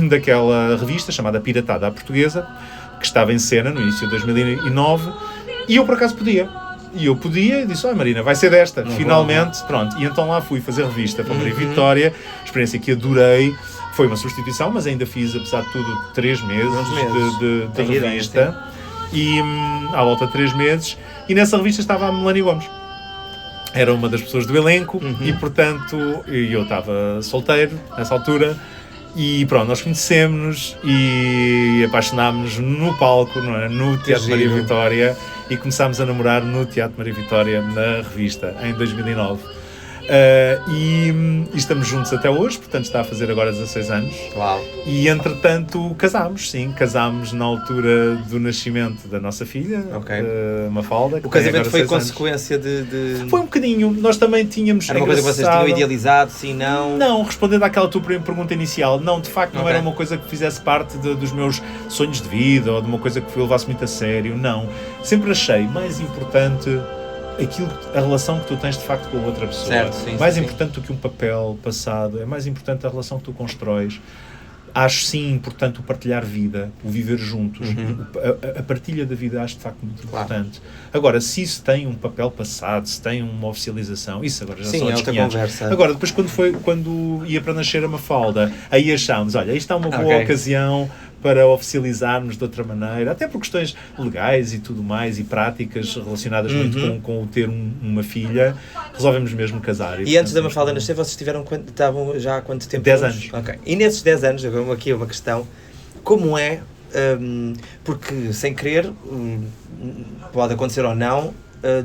daquela revista chamada Piratada à Portuguesa, que estava em cena no início de 2009, e eu por acaso podia. E eu podia, e disse: olha, Marina, vai ser desta, finalmente, pronto. E então lá fui fazer revista para a Maria Vitória, experiência que adorei. Foi uma substituição, mas ainda fiz, apesar de tudo, 3 meses de revista. E à volta de 3 meses. E nessa revista estava a Melanie Gomes. Era uma das pessoas do elenco e, portanto, eu estava solteiro nessa altura. E pronto, nós conhecemos-nos e apaixonámos-nos no palco, não é? No Teatro Maria Vitória, e começámos a namorar no Teatro Maria Vitória, na revista, em 2009. E estamos juntos até hoje, portanto está a fazer agora 16 anos. Uau. E entretanto casámos na altura do nascimento da nossa filha, Mafalda. O casamento foi consequência de... Foi um bocadinho, nós também tínhamos... Era uma coisa que vocês tinham idealizado, sim, não? Não, respondendo àquela tua pergunta inicial, não, de facto não era uma coisa que fizesse parte dos meus sonhos de vida, ou de uma coisa que eu levasse muito a sério, não. Sempre achei mais importante a relação que tu tens de facto com a outra pessoa. Certo, mais importante do que um papel passado, é mais importante a relação que tu constróis. Acho sim importante o partilhar vida, o viver juntos. A partilha da vida acho de facto muito importante. Agora, se isso tem um papel passado, se tem uma oficialização, isso agora já são outros 500. Conversa. Agora, depois quando ia para nascer a Mafalda, aí achámos, olha, isto é uma boa ocasião para oficializarmos de outra maneira, até por questões legais e tudo mais, e práticas relacionadas muito com o ter uma filha, resolvemos mesmo casar. E antes da Mafalda nascer, vocês estavam já há quanto tempo? 10 anos. Ok. E nesses 10 anos, aqui é uma questão, como é, porque sem querer, pode acontecer ou não,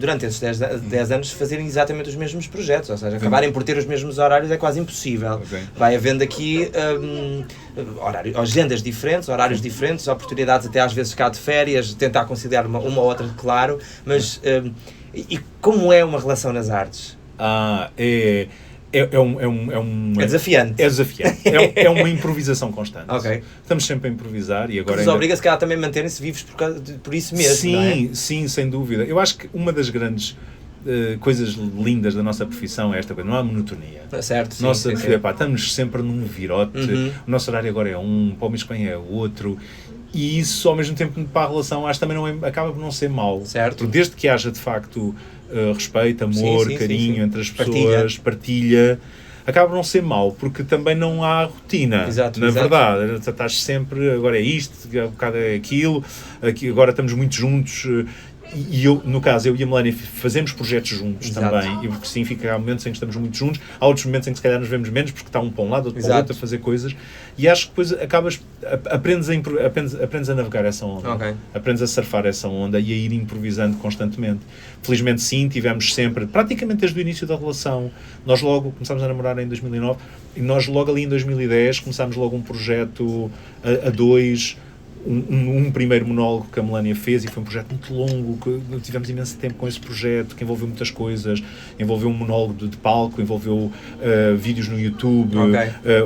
durante esses 10 anos fazerem exatamente os mesmos projetos, ou seja, acabarem por ter os mesmos horários é quase impossível. Vai havendo aqui agendas diferentes, horários diferentes, oportunidades até às vezes cá de férias, tentar conciliar uma ou outra, claro, mas e como é uma relação nas artes? É desafiante. É desafiante. É uma improvisação constante. Estamos sempre a improvisar e agora... Mas obriga-se cá também a manterem-se vivos por isso mesmo, sim, não é? Sim, sem dúvida. Eu acho que uma das grandes coisas lindas da nossa profissão é esta coisa, não há monotonia. Certo, sim. Estamos sempre num virote, o nosso horário agora é para o mês que vem é outro, e isso ao mesmo tempo para a relação acho também acaba por não ser mau. Certo. Porque desde que haja de facto respeito, amor, carinho entre as pessoas, partilha, acaba por não ser mau, porque também não há rotina. Na verdade, estás sempre, agora é isto, um bocado é aquilo, agora estamos muito juntos. E eu, no caso, eu e a Melania fazemos projetos juntos também, e porque sim, há momentos em que estamos muito juntos, há outros momentos em que se calhar nos vemos menos, porque está um para um lado, outro para o outro a fazer coisas, e acho que depois aprendes a navegar essa onda, aprendes a surfar essa onda e a ir improvisando constantemente. Felizmente sim, tivemos sempre, praticamente desde o início da relação, nós logo começámos a namorar em 2009, e nós logo ali em 2010 começámos logo um projeto a dois, um primeiro monólogo que a Melania fez, e foi um projeto muito longo, que tivemos imenso tempo com esse projeto, que envolveu muitas coisas, envolveu um monólogo de palco, envolveu vídeos no YouTube,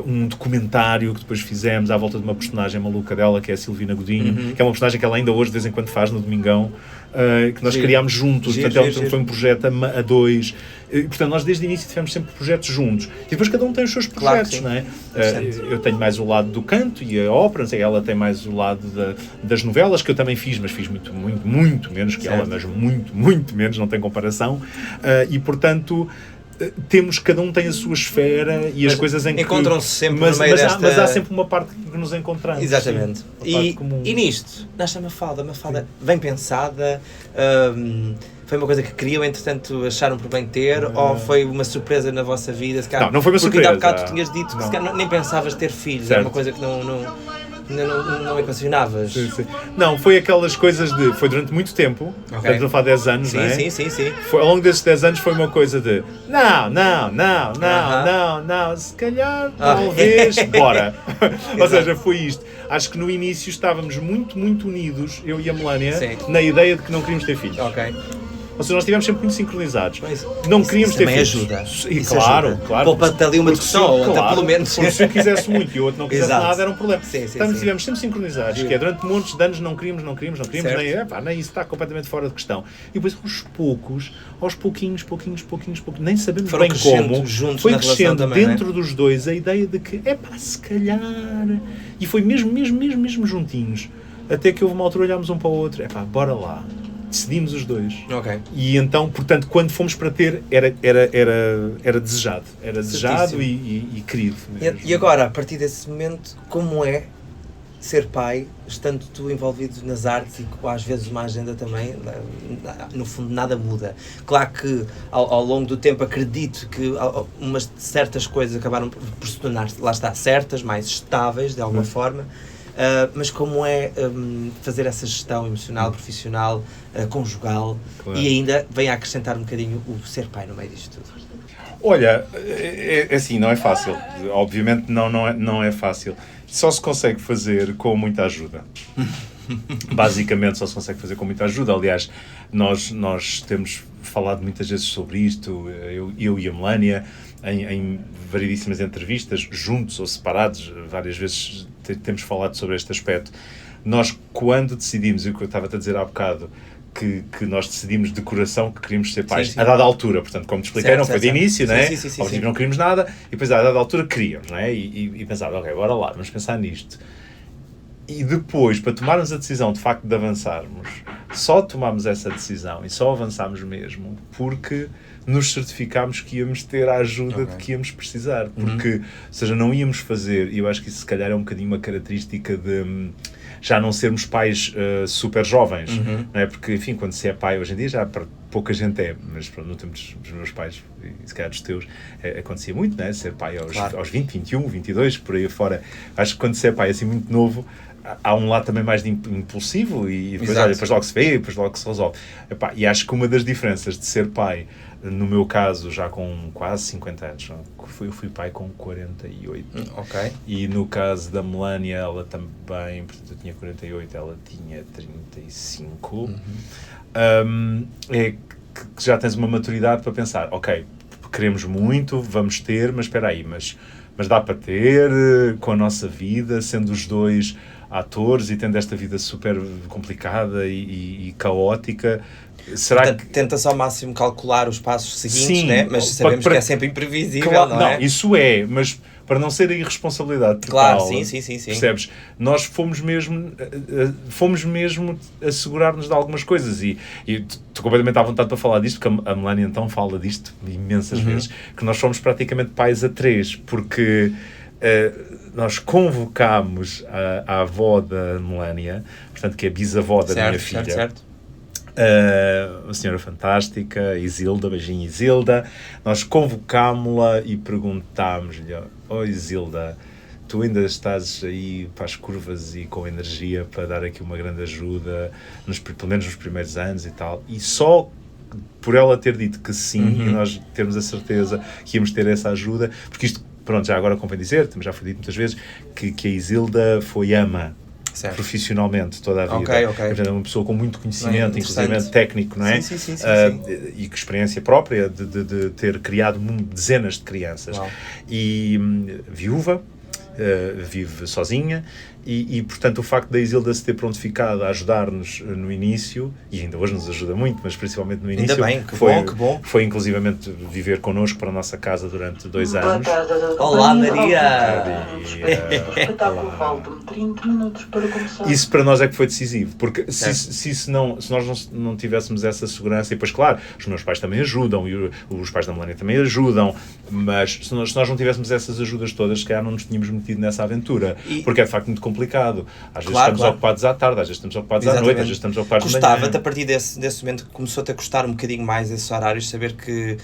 um documentário que depois fizemos à volta de uma personagem maluca dela, que é a Silvina Godinho, que é uma personagem que ela ainda hoje de vez em quando faz no Domingão, que nós criámos juntos, portanto foi um projeto a dois, E, portanto, nós desde o início tivemos sempre projetos juntos. E depois cada um tem os seus projetos, Claro que não é? Eu tenho mais o lado do canto e a ópera, não sei, ela tem mais o lado das novelas, que eu também fiz, mas fiz muito, muito, muito menos que ela, mas muito, muito menos, não tem comparação. E, portanto, cada um tem a sua esfera e as coisas em que... Encontram-se sempre mas, no meio mas, mas há sempre uma parte que nos encontramos. Exatamente. Sim, E nisto, nasce a Mafalda bem pensada, foi uma coisa que queriam, entretanto acharam por bem ter, ou foi uma surpresa na vossa vida? Não foi uma surpresa. Porque há bocado tu tinhas dito que se calhar nem pensavas ter filhos, certo. era uma coisa que não equacionavas. Sim. Não, foi aquelas coisas de... Foi durante muito tempo, estamos a falar 10 anos, sim, não é? Sim. Ao longo desses 10 anos foi uma coisa de não, se calhar, talvez, bora. Ou seja, foi isto. Acho que no início estávamos muito, muito unidos, eu e a Melania, na ideia de que não queríamos ter filhos. Ok. Ou seja, nós estivemos sempre muito sincronizados. Mas não queríamos ter filhos. Ajuda. E claro. Poupa-te ali uma discussão, ou até pelo menos. Porque se eu quisesse muito e o outro não quisesse nada, era um problema. Estivemos sempre sincronizados, que é durante montes de anos não queríamos, nem isso está completamente fora de questão. E depois aos pouquinhos, nem sabemos foram bem como, juntos foi na crescendo também, dentro dos dois a ideia de que, se calhar... E foi mesmo juntinhos. Até que houve uma altura, olhámos um para o outro, bora lá. Decidimos os dois. Ok. E então, portanto, quando fomos para ter, era desejado. Era desejado e querido. E agora, a partir desse momento, como é ser pai, estando tu envolvido nas artes e às vezes uma agenda também, no fundo nada muda. Claro que ao longo do tempo acredito que umas certas coisas acabaram por se tornar, lá está, certas, mais estáveis de alguma forma. Mas como é fazer essa gestão emocional, profissional, conjugal, e ainda vem a acrescentar um bocadinho o ser pai no meio disto tudo? Olha, é assim, não é fácil. Obviamente não é fácil. Só se consegue fazer com muita ajuda. Basicamente só se consegue fazer com muita ajuda. Aliás, nós temos falado muitas vezes sobre isto, eu e a Melania, em variedíssimas entrevistas, juntos ou separados, várias vezes temos falado sobre este aspecto. Nós, quando decidimos, e o que eu estava a dizer há bocado, que nós decidimos de coração que queríamos ser pais, a dada altura, portanto, como te expliquei, não foi de início, não é? Obviamente não queríamos nada, e depois a dada altura queríamos, não é? E pensava, ok, bora lá, vamos pensar nisto. E depois, para tomarmos a decisão de facto de avançarmos, só tomámos essa decisão e só avançámos mesmo porque nos certificámos que íamos ter a ajuda de que íamos precisar. Porque, ou seja, não íamos fazer, e eu acho que isso se calhar é um bocadinho uma característica de já não sermos pais super jovens, não é? Porque, enfim, quando se é pai, hoje em dia já pouca gente é, mas pronto, no tempo dos meus pais, e se calhar dos teus, acontecia muito, não é? Ser pai aos 20, 21, 22, por aí afora. Acho que quando se é pai assim muito novo, há um lado também mais de impulsivo e depois, depois logo se vê e depois logo se resolve. E acho que uma das diferenças de ser pai, no meu caso, já com quase 50 anos, eu fui pai com 48. Ok. E no caso da Melania, ela também, portanto, eu tinha 48, ela tinha 35. É que já tens uma maturidade para pensar, ok, queremos muito, vamos ter, mas espera aí, mas dá para ter com a nossa vida, sendo os dois atores e tendo esta vida super complicada e caótica. Será que... Tenta-se ao máximo calcular os passos seguintes, né? Mas sabemos que é sempre imprevisível, claro, não é? Não, isso é, mas para não ser a irresponsabilidade total, claro, sim. Percebes? Nós fomos mesmo assegurar-nos de algumas coisas e estou completamente à vontade para falar disto, porque a Melania então fala disto imensas vezes, que nós fomos praticamente pais a 3, porque nós convocámos a avó da Melania, portanto que é a bisavó da minha filha. Certo. Uma senhora fantástica, Isilda, beijinho Isilda. Nós convocámo-la e perguntámos-lhe: Isilda, tu ainda estás aí para as curvas e com energia para dar aqui uma grande ajuda, pelo menos nos primeiros anos e tal. E só por ela ter dito que sim, e nós termos a certeza que íamos ter essa ajuda, porque isto, pronto, já agora convém dizer, já foi dito muitas vezes, que a Isilda foi ama. Certo. Profissionalmente toda a vida. Okay. Portanto, é uma pessoa com muito conhecimento, inclusive técnico, não é? Sim. E com experiência própria de ter criado dezenas de crianças. Uau. E viúva, vive sozinha E, portanto, o facto da Isilda se ter prontificado a ajudar-nos no início, e ainda hoje nos ajuda muito, mas principalmente no início, Ainda bem, que bom. Foi inclusivamente viver connosco para a nossa casa durante 2 anos. Olá, Maria! O espetáculo faltam 30 minutos para começar. Isso para nós é que foi decisivo, porque se nós não tivéssemos essa segurança, e depois, claro, os meus pais também ajudam, e os pais da Melania também ajudam, mas se nós não tivéssemos essas ajudas todas, se calhar não nos tínhamos metido nessa aventura, porque é de facto muito complicado. Às vezes estamos ocupados à tarde, às vezes estamos ocupados à noite, às vezes estamos ocupados de manhã. Custava-te, a partir desse momento, começou-te a custar um bocadinho mais esses horários, saber que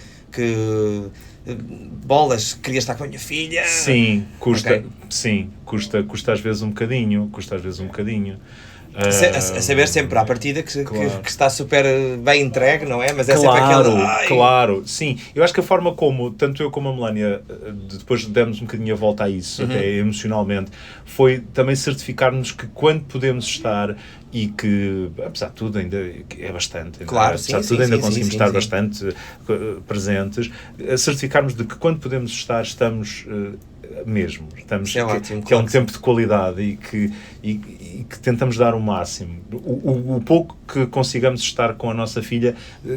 bolas, queria estar com a minha filha? Sim, custa às vezes um bocadinho, A saber sempre à partida que está super bem entregue, não é? Mas é sempre aquele... Claro, sim. Eu acho que a forma como, tanto eu como a Melania, depois demos um bocadinho a volta a isso, até emocionalmente, foi também certificar-nos que quando podemos estar e que, apesar de tudo, ainda é bastante. Claro, apesar de tudo, ainda conseguimos estar bastante presentes, certificarmos de que quando podemos estar, estamos... mesmo, estamos, que é um tempo de qualidade e que tentamos dar o máximo, o pouco que consigamos estar com a nossa filha,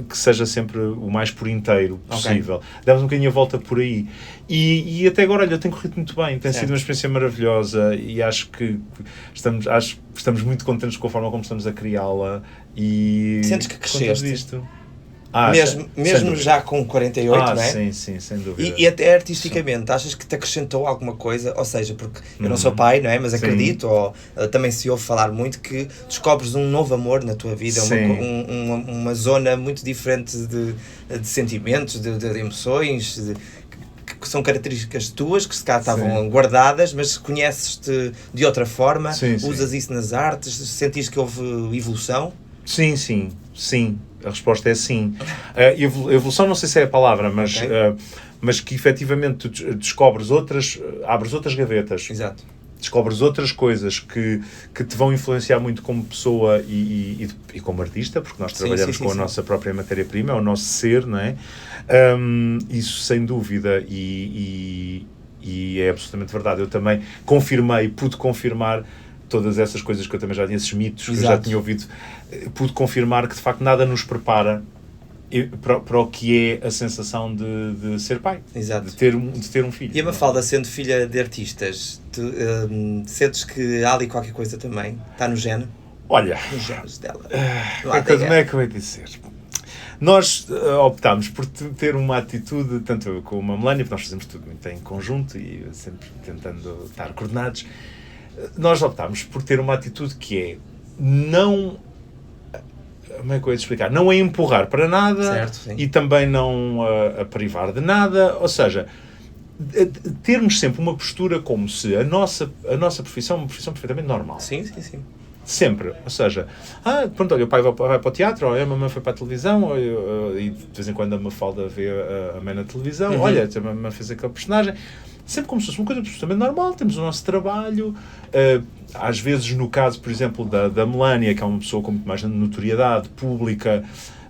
que seja sempre o mais por inteiro possível. Damos um bocadinho a volta por aí e até agora, olha, tem corrido muito bem, tem sido uma experiência maravilhosa e acho que estamos muito contentes com a forma como estamos a criá-la e sentes que cresceste? Mesmo já com 48, não é? Sim, sem dúvida. E até artisticamente, achas que te acrescentou alguma coisa? Ou seja, porque eu não sou pai, não é? Mas acredito, ou também se ouve falar muito, que descobres um novo amor na tua vida, uma zona muito diferente de sentimentos, de emoções, que são características tuas, que se calhar estavam guardadas, mas conheces-te de outra forma, usas isso nas artes, sentiste que houve evolução? Sim. A resposta é sim. Evolução não sei se é a palavra, mas que efetivamente tu descobres abres outras gavetas. Exato. Descobres outras coisas que te vão influenciar muito como pessoa e como artista, porque nós trabalhamos com a nossa própria matéria-prima, é o nosso ser, não é? Isso sem dúvida, e é absolutamente verdade. Eu também pude confirmar todas essas coisas que eu também já tinha, esses mitos que eu já tinha ouvido, pude confirmar que de facto nada nos prepara para o que é a sensação de ser pai, de ter um filho. E a Mafalda, sendo filha de artistas, tu sentes que há ali qualquer coisa também? Está no gene? Olha, nos genes dela. Como é que eu ia dizer? Nós optámos por ter uma atitude, tanto eu como a Melania, porque nós fazemos tudo muito em conjunto e sempre tentando estar coordenados. Nós optámos por ter uma atitude que é não... Como é que eu ia te explicar? Não é empurrar para nada e também não a privar de nada. Ou seja, termos sempre uma postura como se a nossa profissão é uma profissão perfeitamente normal. Sim. Sempre. Ou seja, pronto, olha, o pai vai para o teatro, ou a mamãe foi para a televisão, e de vez em quando a Mafalda vê a mãe na televisão, olha, a mamãe fez aquele personagem. Sempre como se fosse uma coisa absolutamente normal, temos o nosso trabalho, às vezes no caso, por exemplo, da Melania, que é uma pessoa com muito mais notoriedade pública,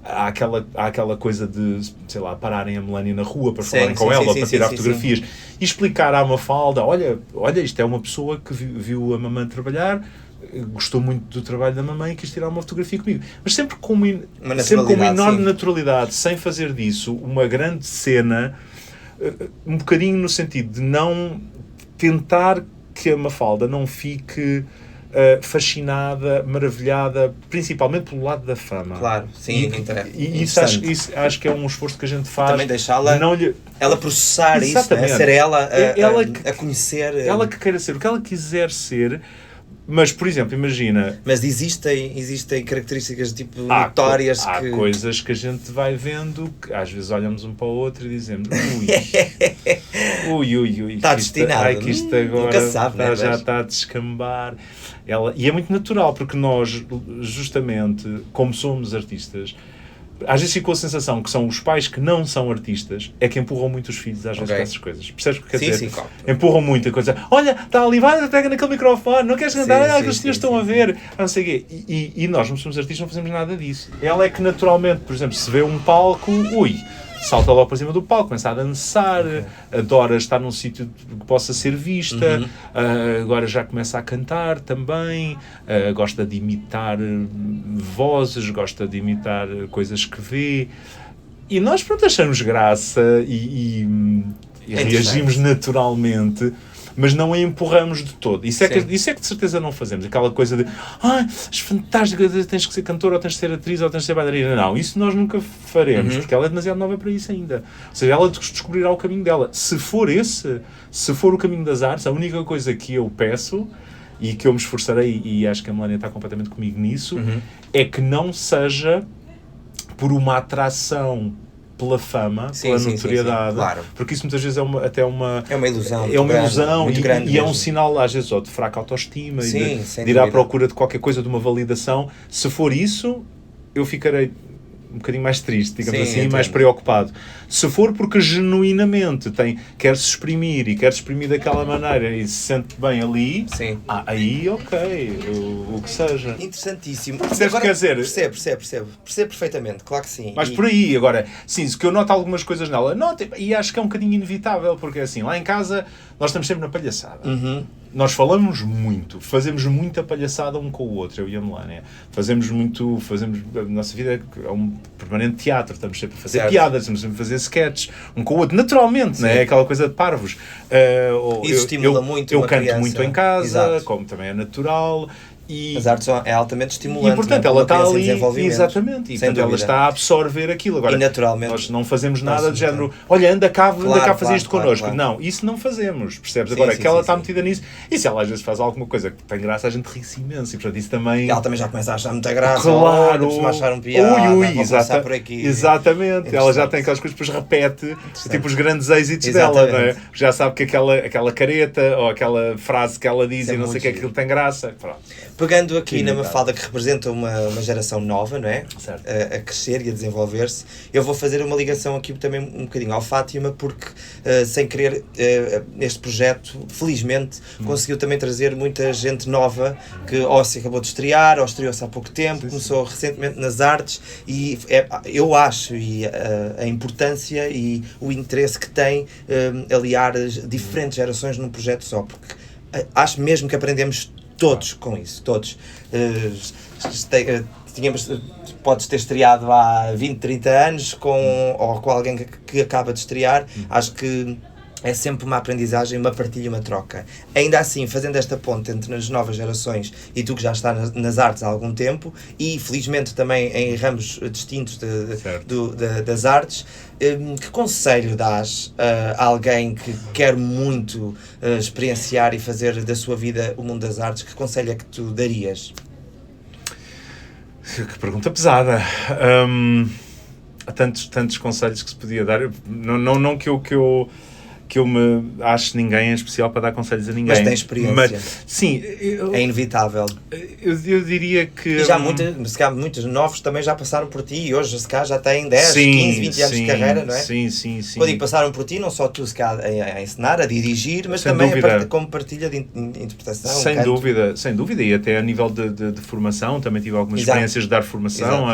há aquela coisa de, sei lá, pararem a Melania na rua para falarem com ela, para tirar fotografias, e explicar à Mafalda, olha, isto é uma pessoa que viu a mamãe trabalhar, gostou muito do trabalho da mamãe e quis tirar uma fotografia comigo. Mas sempre com uma enorme naturalidade, sem fazer disso uma grande cena, um bocadinho no sentido de não tentar que a Mafalda não fique fascinada, maravilhada, principalmente pelo lado da fama. Claro, sim. E isso acho que é um esforço que a gente faz. Também deixá-la ela processar isso, né? Ser ela a conhecer. Ela que queira ser o que ela quiser ser. Mas, por exemplo, imagina... Mas existem características tipo notórias há coisas que a gente vai vendo, que às vezes olhamos um para o outro e dizemos ui, está destinado, que isto agora sabe, já está a descambar. E é muito natural, porque nós, justamente, como somos artistas, às vezes ficou a sensação que são os pais que não são artistas é que empurram muito os filhos às vezes com essas coisas. Percebes o que quer dizer? Claro. Empurram muito a coisa. Olha, está ali, vai, pega naquele microfone, não queres cantar? Olha, que os senhores estão a ver. Não sei o quê. E nós, não somos artistas, não fazemos nada disso. Ela é que naturalmente, por exemplo, se vê um palco, salta logo para cima do palco, começa a dançar, adora estar num sítio que possa ser vista, agora já começa a cantar também, gosta de imitar vozes, gosta de imitar coisas que vê. E nós, pronto, achamos graça e reagimos naturalmente, mas não a empurramos de todo. Isso é que de certeza não fazemos. Aquela coisa de és fantástica, tens que ser cantora, ou tens que ser atriz, ou tens que ser bailarina. Não, isso nós nunca faremos, porque ela é demasiado nova para isso ainda. Ou seja, ela descobrirá o caminho dela. Se for o caminho das artes, a única coisa que eu peço, e que eu me esforçarei, e acho que a Melania está completamente comigo nisso, é que não seja por uma atração pela fama, pela notoriedade, claro. Porque isso muitas vezes é uma ilusão. É uma ilusão muito grande e é mesmo. Um sinal, às vezes, de fraca autoestima, Sim, e de ir à procura de qualquer coisa, de uma validação. Se for isso, eu ficarei um bocadinho mais triste, digamos assim, mais preocupado. Se for porque genuinamente quer-se exprimir e quer-se exprimir daquela maneira e se sente bem ali, aí ok, o que seja. Interessantíssimo. Agora, quer dizer, percebo perfeitamente, claro que sim. Mas por aí, agora, sim, se que eu noto algumas coisas nela, e acho que é um bocadinho inevitável, porque assim, lá em casa nós estamos sempre na palhaçada. Nós falamos muito, fazemos muita palhaçada um com o outro, eu e a Melania. A nossa vida é um permanente teatro, estamos sempre a fazer piadas, estamos sempre a fazer sketches, um com o outro, naturalmente, não é? Aquela coisa de parvos. Isso estimula muito eu uma canto criança. muito em casa, como também é natural. As artes é altamente estimulante. E, portanto, ela está ali, exatamente. E, portanto, ela está a absorver aquilo. Agora, e naturalmente. Nós não fazemos nada de género, olha, anda cá fazer isto connosco. Claro. Não, isso não fazemos, percebes? Agora, que ela está metida nisso, e se ela às vezes faz alguma coisa que tem graça, a gente ri-se imenso. E, portanto, isso também... E ela também já começa a achar muita graça. Claro. Ou a achar um piada. Por aqui. Exatamente. Ela já tem aquelas coisas, depois repete, tipo os grandes êxitos dela, não é? Já sabe que aquela careta, ou aquela frase que ela diz e não sei o que aquilo tem graça. Pronto. Pegando aqui na Mafalda, que representa uma geração nova, não é? Certo. A crescer e a desenvolver-se, eu vou fazer uma ligação aqui também um bocadinho ao Fátima, porque, sem querer, este projeto, felizmente, conseguiu também trazer muita gente nova, que ou se acabou de estrear, ou estreou-se há pouco tempo, começou recentemente nas artes, e eu acho a importância e o interesse que tem aliar as diferentes gerações num projeto só, porque acho mesmo que aprendemos todos com isso, todos. Podes ter estreado há 20, 30 anos ou com alguém que acaba de estrear. Acho que é sempre uma aprendizagem, uma partilha, uma troca. Ainda assim, fazendo esta ponte entre as novas gerações e tu que já estás nas artes há algum tempo, e felizmente também em ramos distintos das artes, que conselho dás a alguém que quer muito experienciar e fazer da sua vida o mundo das artes? Que conselho é que tu darias? Que pergunta pesada. Há tantos conselhos que se podia dar. Não que eu me acho ninguém em especial para dar conselhos a ninguém. Mas tem experiência. Mas, sim. É inevitável. Eu diria que... E já muitos novos também já passaram por ti e hoje se cá já têm 10, 15, 20 anos de carreira, não é? Sim. Quando digo passaram por ti, não só tu se cá a ensinar, a dirigir, mas sem também como partilha de interpretação. Sem dúvida, e até a nível de formação, também tive algumas experiências de dar formação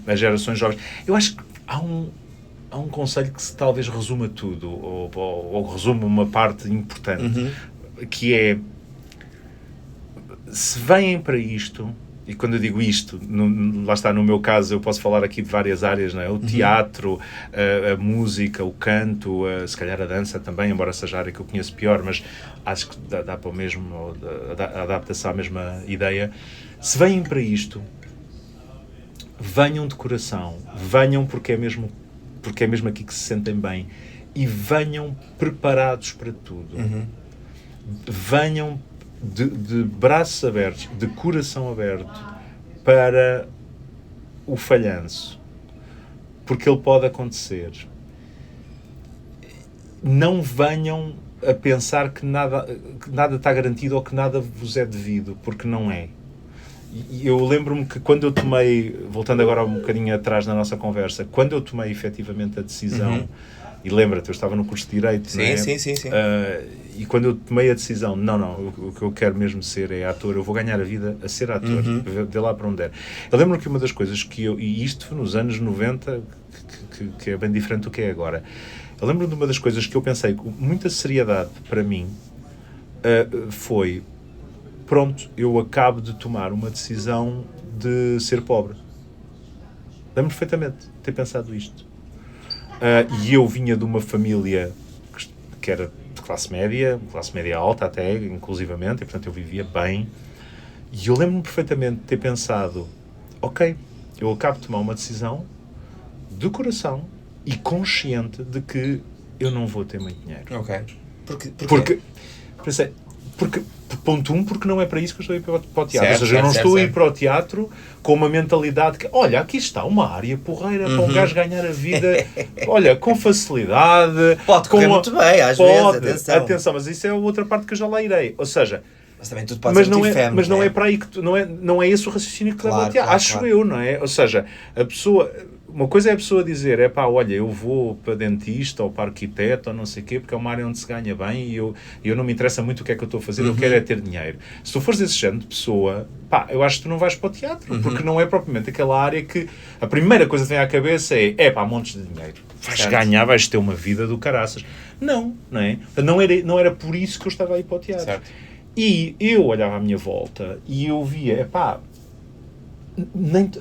a gerações jovens. Eu acho que há um conselho que talvez resuma tudo, ou resuma uma parte importante, que é, se vêm para isto, e quando eu digo isto, lá está, no meu caso, eu posso falar aqui de várias áreas, não é? O teatro, a música, o canto, se calhar a dança também, embora seja a área que eu conheço pior, mas acho que dá para o mesmo, adapta-se à mesma ideia. Se vêm para isto, venham de coração, venham porque é mesmo aqui que se sentem bem, e venham preparados para tudo. Venham de braços abertos, de coração aberto para o falhanço, porque ele pode acontecer. Não venham a pensar que nada está garantido ou que nada vos é devido, porque não é. E eu lembro-me que quando eu tomei, voltando agora um bocadinho atrás na nossa conversa, quando eu tomei efetivamente a decisão E lembra-te, eu estava no curso de Direito, não é? Sim. E quando eu tomei a decisão, o que eu quero mesmo ser é ator, eu vou ganhar a vida a ser ator, de lá para onde der. Eu lembro que uma das coisas que e isto nos anos 90, que é bem diferente do que é agora, eu lembro de uma das coisas que eu pensei com muita seriedade para mim, foi, pronto, eu acabo de tomar uma decisão de ser pobre. Lembro perfeitamente de ter pensado isto. E eu vinha de uma família que era de classe média alta até, inclusivamente, e portanto eu vivia bem. E eu lembro-me perfeitamente de ter pensado, ok, eu acabo de tomar uma decisão de coração e consciente de que eu não vou ter muito dinheiro. Ok. Porque pensei, ponto 1, porque não é para isso que eu estou a ir para o teatro. Ou seja, eu não certo, estou a ir certo. para o teatro com uma mentalidade que, olha, aqui está uma área porreira para um gajo ganhar a vida, olha, com facilidade. Pode correr muito bem, às vezes, atenção, mas isso é outra parte que eu já lá irei. Ou seja, mas também tudo pode ser muito efêmero, mas não é para aí que não é esse o raciocínio que leva ao teatro. Acho eu, não é? Ou seja, a pessoa... Uma coisa é a pessoa dizer, olha, eu vou para dentista ou para arquiteto ou não sei o quê, porque é uma área onde se ganha bem e eu não me interessa muito o que é que eu estou a fazer, eu quero é ter dinheiro. Se tu fores esse género de pessoa, eu acho que tu não vais para o teatro, porque não é propriamente aquela área que a primeira coisa que vem à cabeça montes de dinheiro. Vais ganhar, vais ter uma vida do caraças. Não é? Não era por isso que eu estava aí para o teatro. Certo. E eu olhava à minha volta e eu via,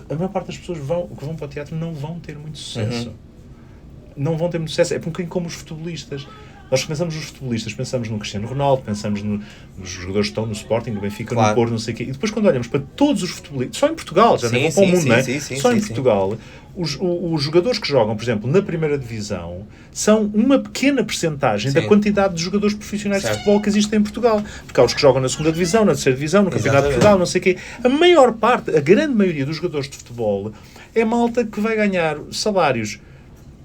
a maior parte das pessoas que vão para o teatro não vão ter muito sucesso. Não vão ter muito sucesso. É um bocadinho como os futebolistas. Nós pensamos nos futebolistas, pensamos no Cristiano Ronaldo, pensamos nos jogadores que estão no Sporting, no Benfica, no Porto, não sei o quê. E depois quando olhamos para todos os futebolistas, só em Portugal, já não vou para o mundo, não é? Só em Portugal, os jogadores que jogam, por exemplo, na primeira divisão, são uma pequena percentagem da quantidade de jogadores profissionais de futebol que existem em Portugal. Porque há os que jogam na segunda divisão, na terceira divisão, no Campeonato de Portugal, não sei o quê. A maior parte, a grande maioria dos jogadores de futebol é malta que vai ganhar salários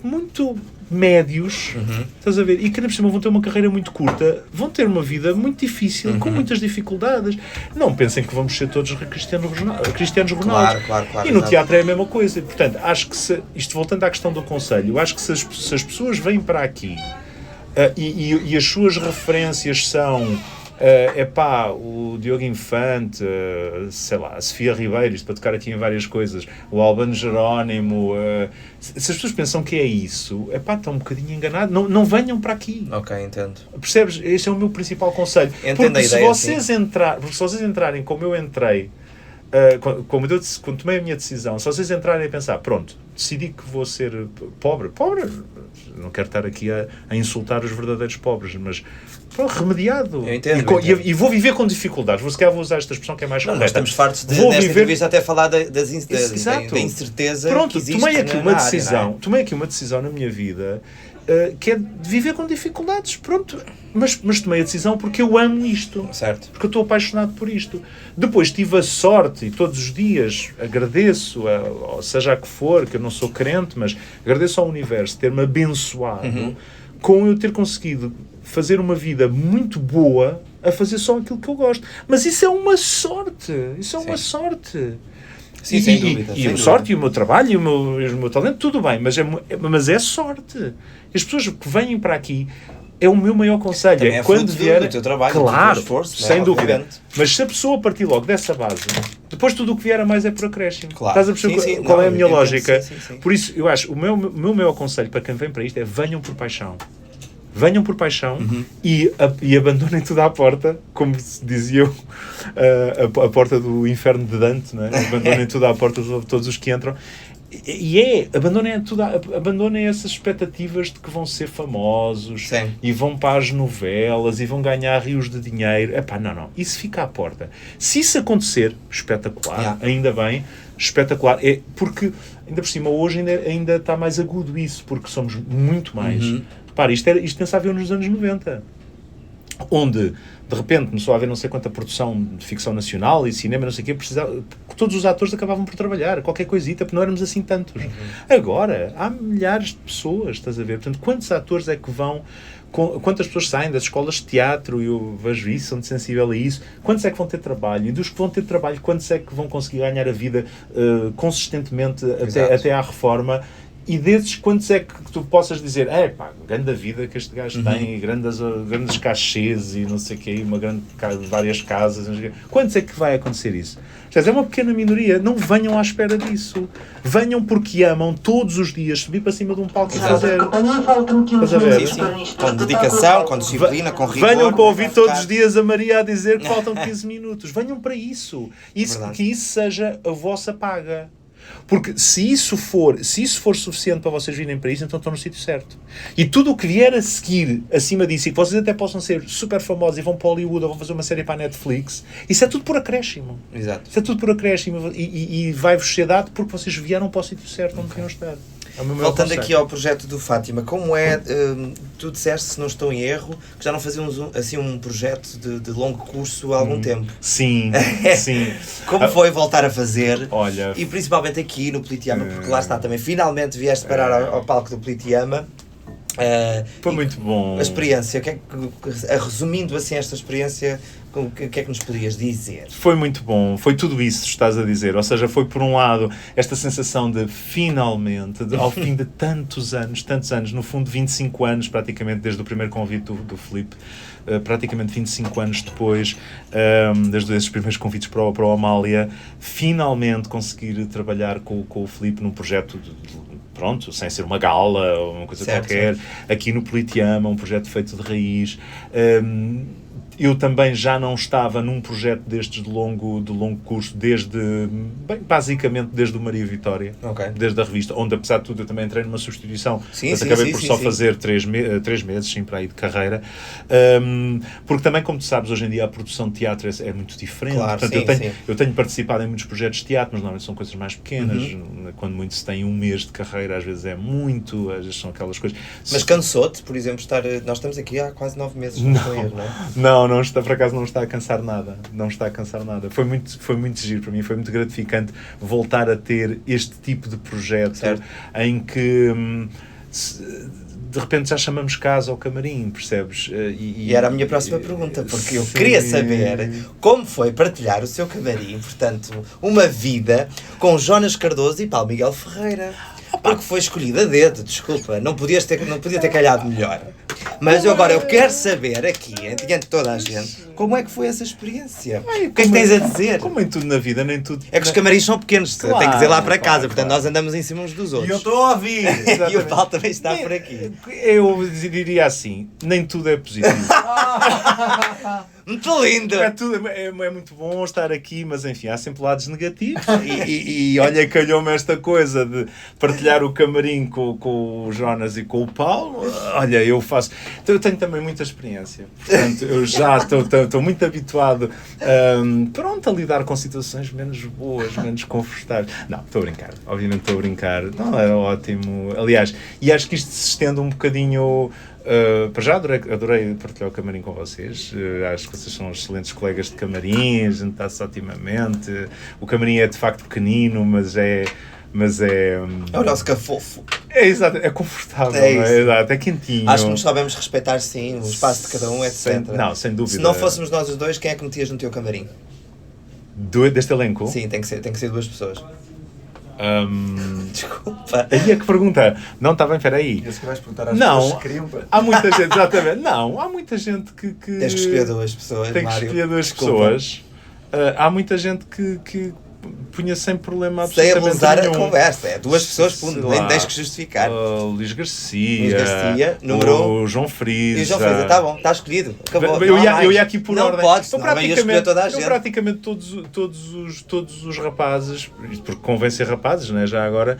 muito médios, estás a ver? E que, na por cima, vão ter uma carreira muito curta, vão ter uma vida muito difícil, com muitas dificuldades. Não pensem que vamos ser todos Cristianos Ronaldo. Claro, e no teatro é a mesma coisa. E, portanto, acho que isto voltando à questão do conselho, acho que se as pessoas vêm para aqui e as suas referências são o Diogo Infante, sei lá, a Sofia Ribeiro, isto para tocar aqui em várias coisas, o Albano Jerónimo, se as pessoas pensam que é isso, estão um bocadinho enganados, não venham para aqui. Ok, entendo. Percebes? Este é o meu principal conselho. Entendo a ideia, Porque se vocês entrarem como eu entrei, quando tomei a minha decisão, se vocês entrarem a pensar, pronto, decidi que vou ser pobre, não quero estar aqui a insultar os verdadeiros pobres, mas remediado. Eu entendo. E vou viver com dificuldades. Se calhar vou usar esta expressão que é mais correta. Nós estamos fartos nesta entrevista até falar da incerteza. Pronto, que existe tomei aqui uma área, decisão. Tomei aqui uma decisão na minha vida que é de viver com dificuldades. Pronto. Mas tomei a decisão porque eu amo isto. Certo. Porque eu estou apaixonado por isto. Depois tive a sorte, e todos os dias agradeço, seja a que for, que eu não sou crente, mas agradeço ao universo ter-me abençoado com eu ter conseguido fazer uma vida muito boa a fazer só aquilo que eu gosto. Mas isso é uma sorte. Isso é uma sorte. Sim, sem dúvida. E a sorte, e o meu trabalho, e o meu talento, tudo bem. Mas é sorte. As pessoas que vêm para aqui, é o meu maior conselho. Também é quando vier do teu trabalho, claro, do teu esforço, sem dúvida. Obviamente. Mas se a pessoa partir logo dessa base, depois tudo o que vier a mais é por acréscimo. Claro. Estás a perceber Sim, qual é a minha lógica? Sim. Por isso, eu acho, o meu maior conselho para quem vem para isto é venham por paixão. Venham por paixão e abandonem tudo à porta, como diziam, a porta do inferno de Dante, não é? Abandonem tudo à porta de todos os que entram. Abandonem essas expectativas de que vão ser famosos e vão para as novelas e vão ganhar rios de dinheiro. Não. Isso fica à porta. Se isso acontecer, espetacular, ainda bem, espetacular. Porque, ainda por cima, hoje ainda está mais agudo isso, porque somos muito mais... Isto pensava eu nos anos 90, onde, de repente, começou a haver não sei quanta produção de ficção nacional e cinema, não sei o quê, todos os atores acabavam por trabalhar, qualquer coisita, porque não éramos assim tantos. Agora, há milhares de pessoas, estás a ver? Portanto, quantos atores é que vão... Quantas pessoas saem das escolas de teatro, eu vejo isso, sou sensível a isso, quantos é que vão ter trabalho? E dos que vão ter trabalho, quantos é que vão conseguir ganhar a vida consistentemente até à reforma? E desses, quantos é que tu possas dizer, pá, grande vida que este gajo tem, grandes cachês e não sei o quê, várias casas, não sei o quê. Quantos é que vai acontecer isso? É uma pequena minoria, não venham à espera disso. Venham porque amam todos os dias subir para cima de um palco e fazer. Com dedicação, com disciplina, com rigor. Venham para ouvir todos os dias a Maria a dizer que faltam 15 minutos. Venham para isso. Que isso seja a vossa paga. Porque se isso for suficiente para vocês virem para isso, então estão no sítio certo. E tudo o que vier a seguir acima disso, e que vocês até possam ser super famosos e vão para Hollywood ou vão fazer uma série para a Netflix, isso é tudo por acréscimo. Exato. Isso é tudo por acréscimo e vai-vos ser dado porque vocês vieram para o sítio certo onde deviam estar. Voltando aqui ao projeto do Fátima, como é, tu disseste, se não estou em erro, que já não fazíamos assim um projeto de longo curso há algum tempo. Sim, sim. Como foi voltar a fazer? Olha, e principalmente aqui no Politeama, porque lá está também, finalmente vieste parar ao palco do Politeama. Foi muito bom. A experiência, resumindo assim esta experiência, o que é que nos podias dizer? Foi muito bom, foi tudo isso que estás a dizer, ou seja, foi por um lado esta sensação de finalmente, ao fim de tantos anos, no fundo 25 anos praticamente desde o primeiro convite do Filipe, praticamente 25 anos depois, desde esses primeiros convites para o Amália, finalmente conseguir trabalhar com o Filipe num projeto pronto, sem ser uma gala ou uma coisa qualquer, aqui no Politeama, um projeto feito de raiz. Eu também já não estava num projeto destes de longo curso basicamente desde o Maria Vitória, desde a revista, onde apesar de tudo eu também entrei numa substituição, mas acabei por só fazer 3 meses, sim, para aí de carreira, porque também, como tu sabes, hoje em dia a produção de teatro é muito diferente. Claro, portanto, eu tenho participado em muitos projetos de teatro, mas normalmente são coisas mais pequenas, quando muito se tem um mês de carreira, às vezes é muito, às vezes são aquelas coisas. Mas cansou-te, por exemplo, nós estamos aqui há quase 9 meses, não está, por acaso não está a cansar nada. Não está a cansar nada. Foi muito giro para mim, foi muito gratificante voltar a ter este tipo de projeto, certo, em que de repente já chamamos casa ao camarim, percebes? E era a minha próxima pergunta, porque eu queria saber como foi partilhar o seu camarim, portanto, uma vida com Jonas Cardoso e Paulo Miguel Ferreira. Porque foi escolhido a dedo, desculpa, não podia ter calhado melhor. Mas eu quero saber aqui, diante de toda a gente, como é que foi essa experiência? O que é que tens a dizer? Como em tudo na vida, nem tudo... É que os camarins são pequenos, claro, tem que dizer lá para casa, portanto nós andamos em cima uns dos outros. E eu estou a ouvir! E o Paulo também está por aqui. Eu diria assim, nem tudo é positivo. Muito lindo! É muito bom estar aqui, mas enfim, há sempre lados negativos. E olha, calhou-me esta coisa de partilhar o camarim com o Jonas e com o Paulo. Olha, eu tenho também muita experiência. Portanto, eu já estou muito habituado a lidar com situações menos boas, menos confortáveis. Não, estou a brincar. Obviamente estou a brincar. Não, é ótimo. Aliás, e acho que isto se estende um bocadinho... para já adorei partilhar o camarim com vocês. Acho que vocês são excelentes colegas de camarim, a gente está-se otimamente. O camarim é de facto pequenino, mas é o nosso cafofo. É exato, é confortável, é quentinho. Acho que nos sabemos respeitar, sim, o espaço de cada um, etc. Não, sem dúvida. Se não fôssemos nós os dois, quem é que metias no teu camarim? Deste elenco? Sim, tem que ser 2 pessoas. Desculpa. Aí é que pergunta. Não, está bem, espera aí. Esse que vais perguntar às pessoas que queriam. Há muita gente, exatamente. Não, há muita gente que... Tens que escolher 2 pessoas, Tem que Mário. escolher 2 pessoas. Há muita gente que punha sem problema absolutamente nenhum. Sem abusar a conversa. É 2 pessoas, nem tens que justificar. Luís Garcia, número 1. O João Frisa. E o João Frisa, está bom, está escolhido. Acabou. Eu ia aqui por não ordem. Podes, Praticamente todos os rapazes, porque convém ser rapazes, né, já agora,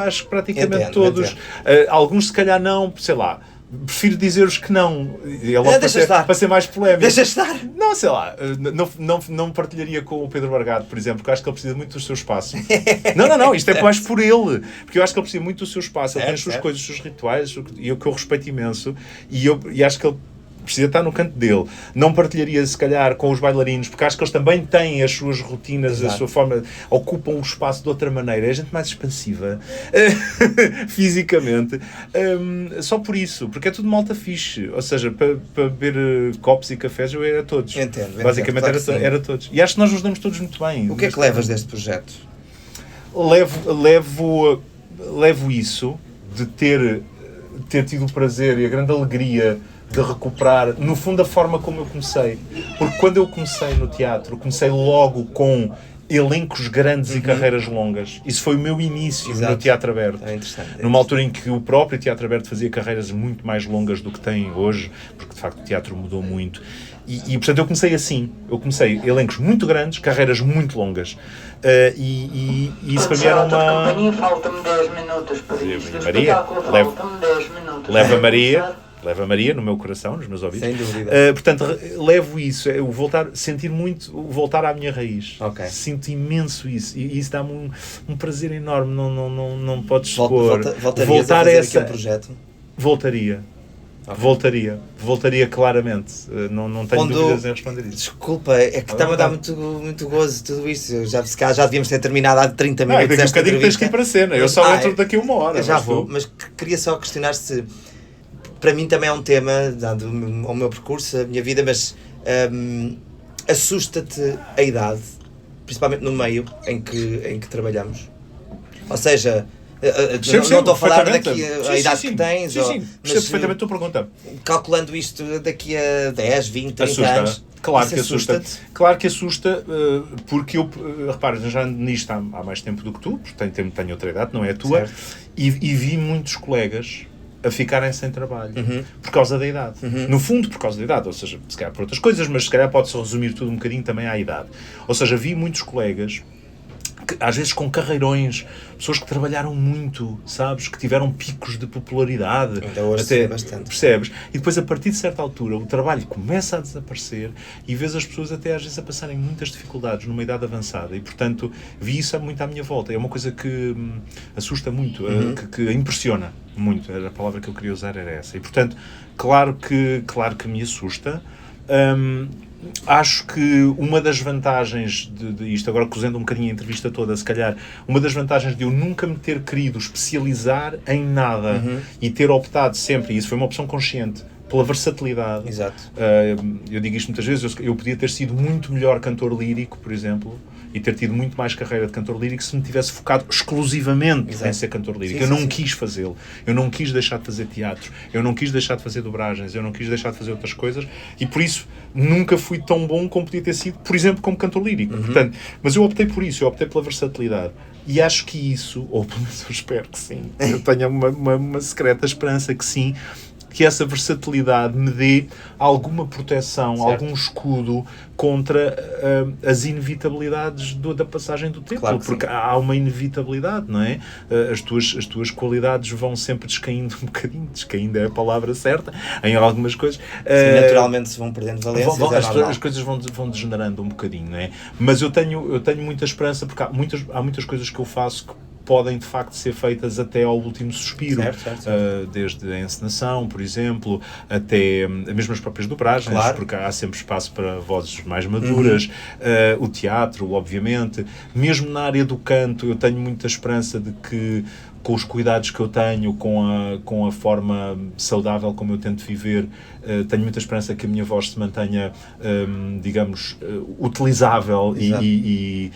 acho que praticamente todos. Alguns se calhar não, sei lá. Prefiro dizer-os que não. Para ser mais polémico. Deixa estar. Não, sei lá. Não partilharia com o Pedro Bargado, por exemplo, porque eu acho que ele precisa muito do seu espaço. Não. Isto é mais por ele. Porque eu acho que ele precisa muito do seu espaço. Ele tem as suas coisas, os seus rituais, e eu que eu respeito imenso. E acho que ele precisa estar no canto dele. Não partilharia, se calhar, com os bailarinos, porque acho que eles também têm as suas rotinas, a sua forma, ocupam o espaço de outra maneira. É gente mais expansiva, fisicamente. Só por isso, porque é tudo malta fixe. Ou seja, para beber copos e cafés, eu era todos. Entendo, basicamente claro era todos. E acho que nós nos damos todos muito bem. O que é que levas deste projeto? Levo levo isso de ter tido o prazer e a grande alegria de recuperar, no fundo, a forma como eu comecei. Porque quando eu comecei no teatro, comecei logo com elencos grandes e carreiras longas. Isso foi o meu início no Teatro Aberto. É interessante. Numa altura em que o próprio Teatro Aberto fazia carreiras muito mais longas do que tem hoje, porque de facto o teatro mudou muito. E portanto eu comecei assim. Eu comecei elencos muito grandes, carreiras muito longas. E isso para mim era uma... companhia, faltam-me 10 minutos para isto. O Maria, espetáculo faltam-me 10 minutos. Leva a Maria no meu coração, nos meus ouvidos. Sem dúvida. Portanto, levo isso, sentir muito, voltar à minha raiz. Ok. Sinto imenso isso. E isso dá-me um prazer enorme. Não podes expor. Voltarias a fazer aquele projeto? Voltaria. Okay. Voltaria claramente. Não tenho dúvidas em responder isso. Desculpa, é que está-me a dar muito gozo tudo isto. Já devíamos ter terminado há 30 minutos. Daqui a bocadinho tens que ir para a cena. Eu só entro daqui a uma hora. Já vou, mas queria só questionar se... Para mim também é um tema, dado ao meu percurso, a minha vida, mas assusta-te a idade, principalmente no meio em que trabalhamos. Ou seja, não estou a falar daqui a idade que tens, percebo perfeitamente a tua pergunta. Calculando isto daqui a 10, 20, 30 assusta. Anos. Claro que assusta. Claro que assusta, porque eu, repara, já ando nisto há mais tempo do que tu, porque tenho outra idade, não é a tua, e vi muitos colegas a ficarem sem trabalho por causa da idade. No fundo, por causa da idade, ou seja, se calhar por outras coisas, mas se calhar pode-se resumir tudo um bocadinho também à idade. Ou seja, vi muitos colegas que, às vezes com carreirões, pessoas que trabalharam muito, sabes? Que tiveram picos de popularidade. Então hoje até bastante. Percebes? E depois, a partir de certa altura, o trabalho começa a desaparecer e vês as pessoas até às vezes a passarem muitas dificuldades numa idade avançada. E, portanto, vi isso muito à minha volta. É uma coisa que assusta muito, que impressiona muito. A palavra que eu queria usar era essa. E, portanto, claro que me assusta. Acho que uma das vantagens de isto, agora cozendo um bocadinho a entrevista toda, se calhar, uma das vantagens de eu nunca me ter querido especializar em nada e ter optado sempre, e isso foi uma opção consciente, pela versatilidade. Exato. Eu digo isto muitas vezes, eu podia ter sido muito melhor cantor lírico, por exemplo, e ter tido muito mais carreira de cantor lírico se me tivesse focado exclusivamente em ser cantor lírico. Eu não quis fazê-lo. Eu não quis deixar de fazer teatro. Eu não quis deixar de fazer dobragens. Eu não quis deixar de fazer outras coisas. E por isso nunca fui tão bom como podia ter sido, por exemplo, como cantor lírico. Portanto, mas eu optei por isso. Eu optei pela versatilidade. E acho que isso, ou pelo menos eu espero que sim, eu tenho uma secreta esperança que sim, que essa versatilidade me dê alguma proteção, algum escudo contra as inevitabilidades da passagem do tempo, claro, porque há uma inevitabilidade, não é? As tuas qualidades vão sempre descaindo um bocadinho, descaindo é a palavra certa, em algumas coisas. Naturalmente se vão perdendo valências, as coisas vão degenerando um bocadinho, não é? Mas eu tenho muita esperança, porque há muitas coisas que eu faço que podem de facto ser feitas até ao último suspiro, certo. Desde a encenação, por exemplo, até mesmo as próprias dobragens, porque há sempre espaço para vozes mais maduras, o teatro, obviamente, mesmo na área do canto, eu tenho muita esperança de que, com os cuidados que eu tenho, com a forma saudável como eu tento viver, tenho muita esperança que a minha voz se mantenha, digamos, utilizável e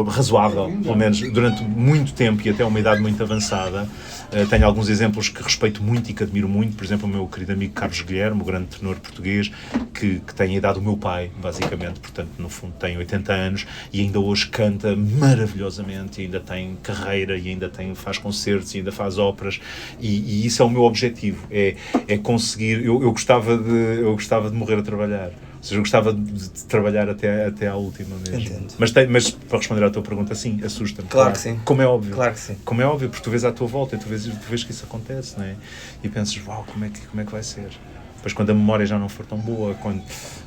razoável, pelo menos durante muito tempo e até uma idade muito avançada. Tenho alguns exemplos que respeito muito e que admiro muito, por exemplo, o meu querido amigo Carlos Guilherme, o grande tenor português, que tem a idade do meu pai, basicamente, portanto, no fundo tem 80 anos e ainda hoje canta maravilhosamente, e ainda tem carreira, e ainda faz concertos, e ainda faz óperas, e isso é o meu objetivo, é conseguir, eu gostava de morrer a trabalhar. Ou seja, eu gostava de trabalhar até à última mesmo. Entendo. Mas para responder à tua pergunta, sim, assusta-me. Claro que sim. Como é óbvio. Claro que sim. Como é óbvio, porque tu vês à tua volta e tu vês que isso acontece, não é? E pensas, uau, como é que vai ser? Depois, quando a memória já não for tão boa,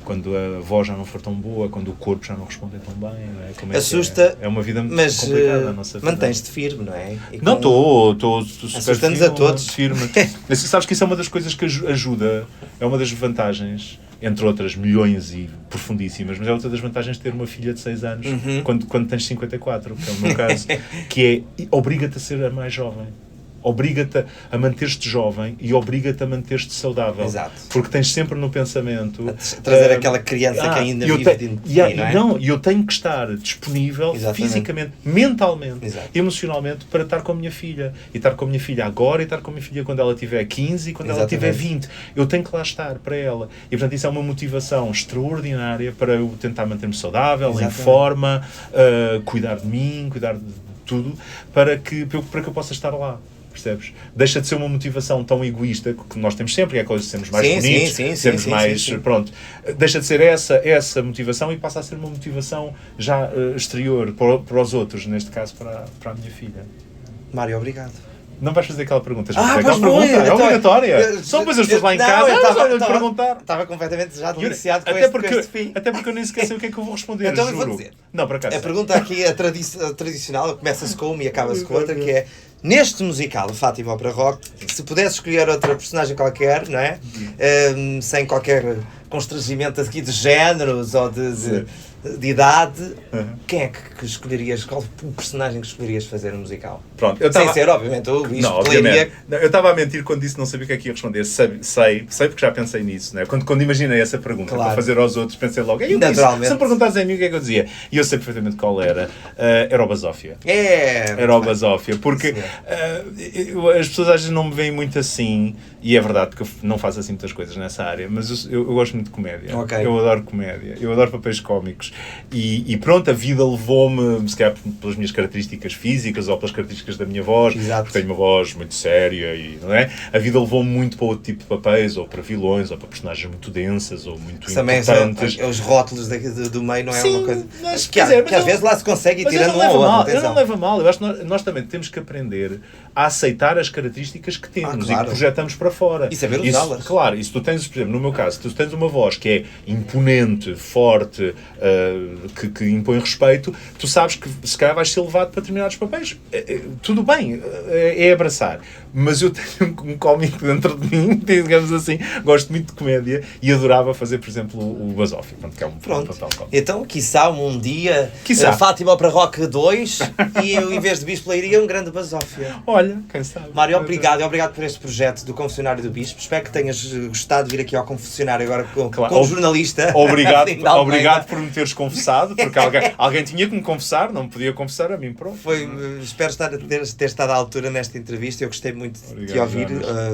quando a voz já não for tão boa, quando o corpo já não responder tão bem, não é? Como assusta, é uma vida mas complicada a nossa vida. Mantens-te firme, não é? Não, estou super assustando-nos firme, a todos. Firme. Mas sabes que isso é uma das coisas que ajuda, é uma das vantagens, entre outras milhões e profundíssimas, mas é outra das vantagens de ter uma filha de 6 anos quando tens 54, que é o meu caso, que é, obriga-te a ser a mais jovem. obriga-te a manter-te jovem e obriga-te a manter-te saudável. Exato. Porque tens sempre no pensamento... Trazer aquela criança que ainda vive dentro de ti, não é? Não, e eu tenho que estar disponível Exatamente. fisicamente, mentalmente, Exato. emocionalmente, para estar com a minha filha. E estar com a minha filha agora, e estar com a minha filha quando ela tiver 15 e quando ela tiver 20. Eu tenho que lá estar para ela. E, portanto, isso é uma motivação extraordinária para eu tentar manter-me saudável, Exatamente. em forma, cuidar de mim, cuidar de tudo, para que eu possa estar lá. Percebes? Deixa de ser uma motivação tão egoísta que nós temos sempre, que é a coisa de sermos mais bonitos, sermos mais... Pronto. Deixa de ser essa motivação e passa a ser uma motivação já exterior para os outros, neste caso para a minha filha. Mário, obrigado. Não vais fazer aquela pergunta. Pois pergunta é então, obrigatória. Só depois as pessoas lá em casa olha perguntar. Estava completamente já deliciado com este fim. Até porque eu nem sequer sei o que é que eu vou responder. Então juro. eu vou dizer. Não, por acaso. A pergunta aqui, a tradicional, começa-se com uma e acaba-se com outra, que é: neste musical, o Fátima Opera Rock, se pudesse escolher outra personagem qualquer, não é? Sem qualquer constrangimento aqui de géneros ou de idade, quem é que escolherias? Qual o personagem que escolherias fazer no musical? Pronto, Sem ser, obviamente, o Bispo. Não, obviamente. Não, eu estava a mentir quando disse não sabia o que é que ia responder. Sei porque já pensei nisso, né? Quando imaginei essa pergunta Claro. para fazer aos outros, pensei logo, Naturalmente. se me perguntassem a mim o que é que eu dizia, e eu sei perfeitamente qual era. Era o Basófia. Era o Basófia, porque as pessoas às vezes não me veem muito assim, e é verdade que eu não faço assim muitas coisas nessa área, mas eu gosto muito de comédia. Ok. Eu adoro comédia, eu adoro papéis cómicos. E pronto, a vida levou-me, se calhar pelas minhas características físicas ou pelas características da minha voz, Exato. porque tenho uma voz muito séria, e, não é? A vida levou-me muito para outro tipo de papéis, ou para vilões, ou para personagens muito densas, ou muito também importantes. os rótulos do meio não é Sim, uma coisa mas, que às vezes lá se consegue ir mas tirando eu um ao outro. Eu Atenção. não levo a mal. Eu acho que nós também temos que aprender a aceitar as características que temos claro. e que projetamos para fora. E saber usá-las. Claro, e se tu tens, por exemplo, no meu caso, se tu tens uma voz que é imponente, forte, que impõe respeito, tu sabes que se calhar vais ser levado para determinados papéis. Tudo bem, é abraçar. Mas eu tenho um cómico dentro de mim, digamos assim, gosto muito de comédia e adorava fazer, por exemplo, o Basófia, que é um papel cómico. Então, quiçá um dia, Quiçá. Fátima Opera Rock 2 e eu, em vez de Bispo Leiria, um grande Basófia. Olha, quem sabe. Mário, obrigado por este projeto do Confessionário do Bispo. Espero que tenhas gostado de vir aqui ao Confessionário agora com o jornalista. Obrigado por me teres confessado, porque alguém tinha que me confessar, não me podia confessar a mim próprio. Espero ter estado à altura nesta entrevista. Eu gostei muito de te ouvir,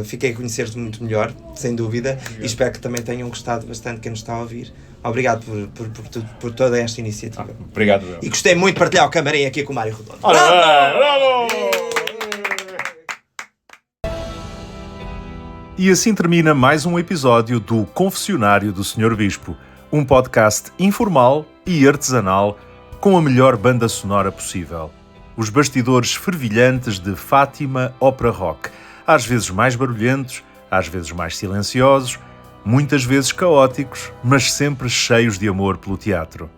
fiquei a conhecer-te muito melhor, sem dúvida, e espero que também tenham gostado bastante quem nos está a ouvir. Obrigado por toda esta iniciativa. Obrigado. E gostei muito de partilhar o camarim aqui com o Mário Redondo. Bravo! E assim termina mais um episódio do Confessionário do Sr. Bispo, um podcast informal e artesanal com a melhor banda sonora possível. Os bastidores fervilhantes de Fátima Opera Rock, às vezes mais barulhentos, às vezes mais silenciosos, muitas vezes caóticos, mas sempre cheios de amor pelo teatro.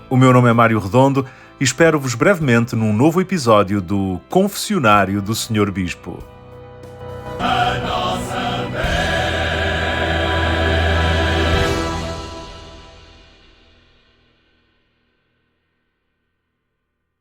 O meu nome é Mário Redondo e espero-vos brevemente num novo episódio do Confessionário do Sr. Bispo.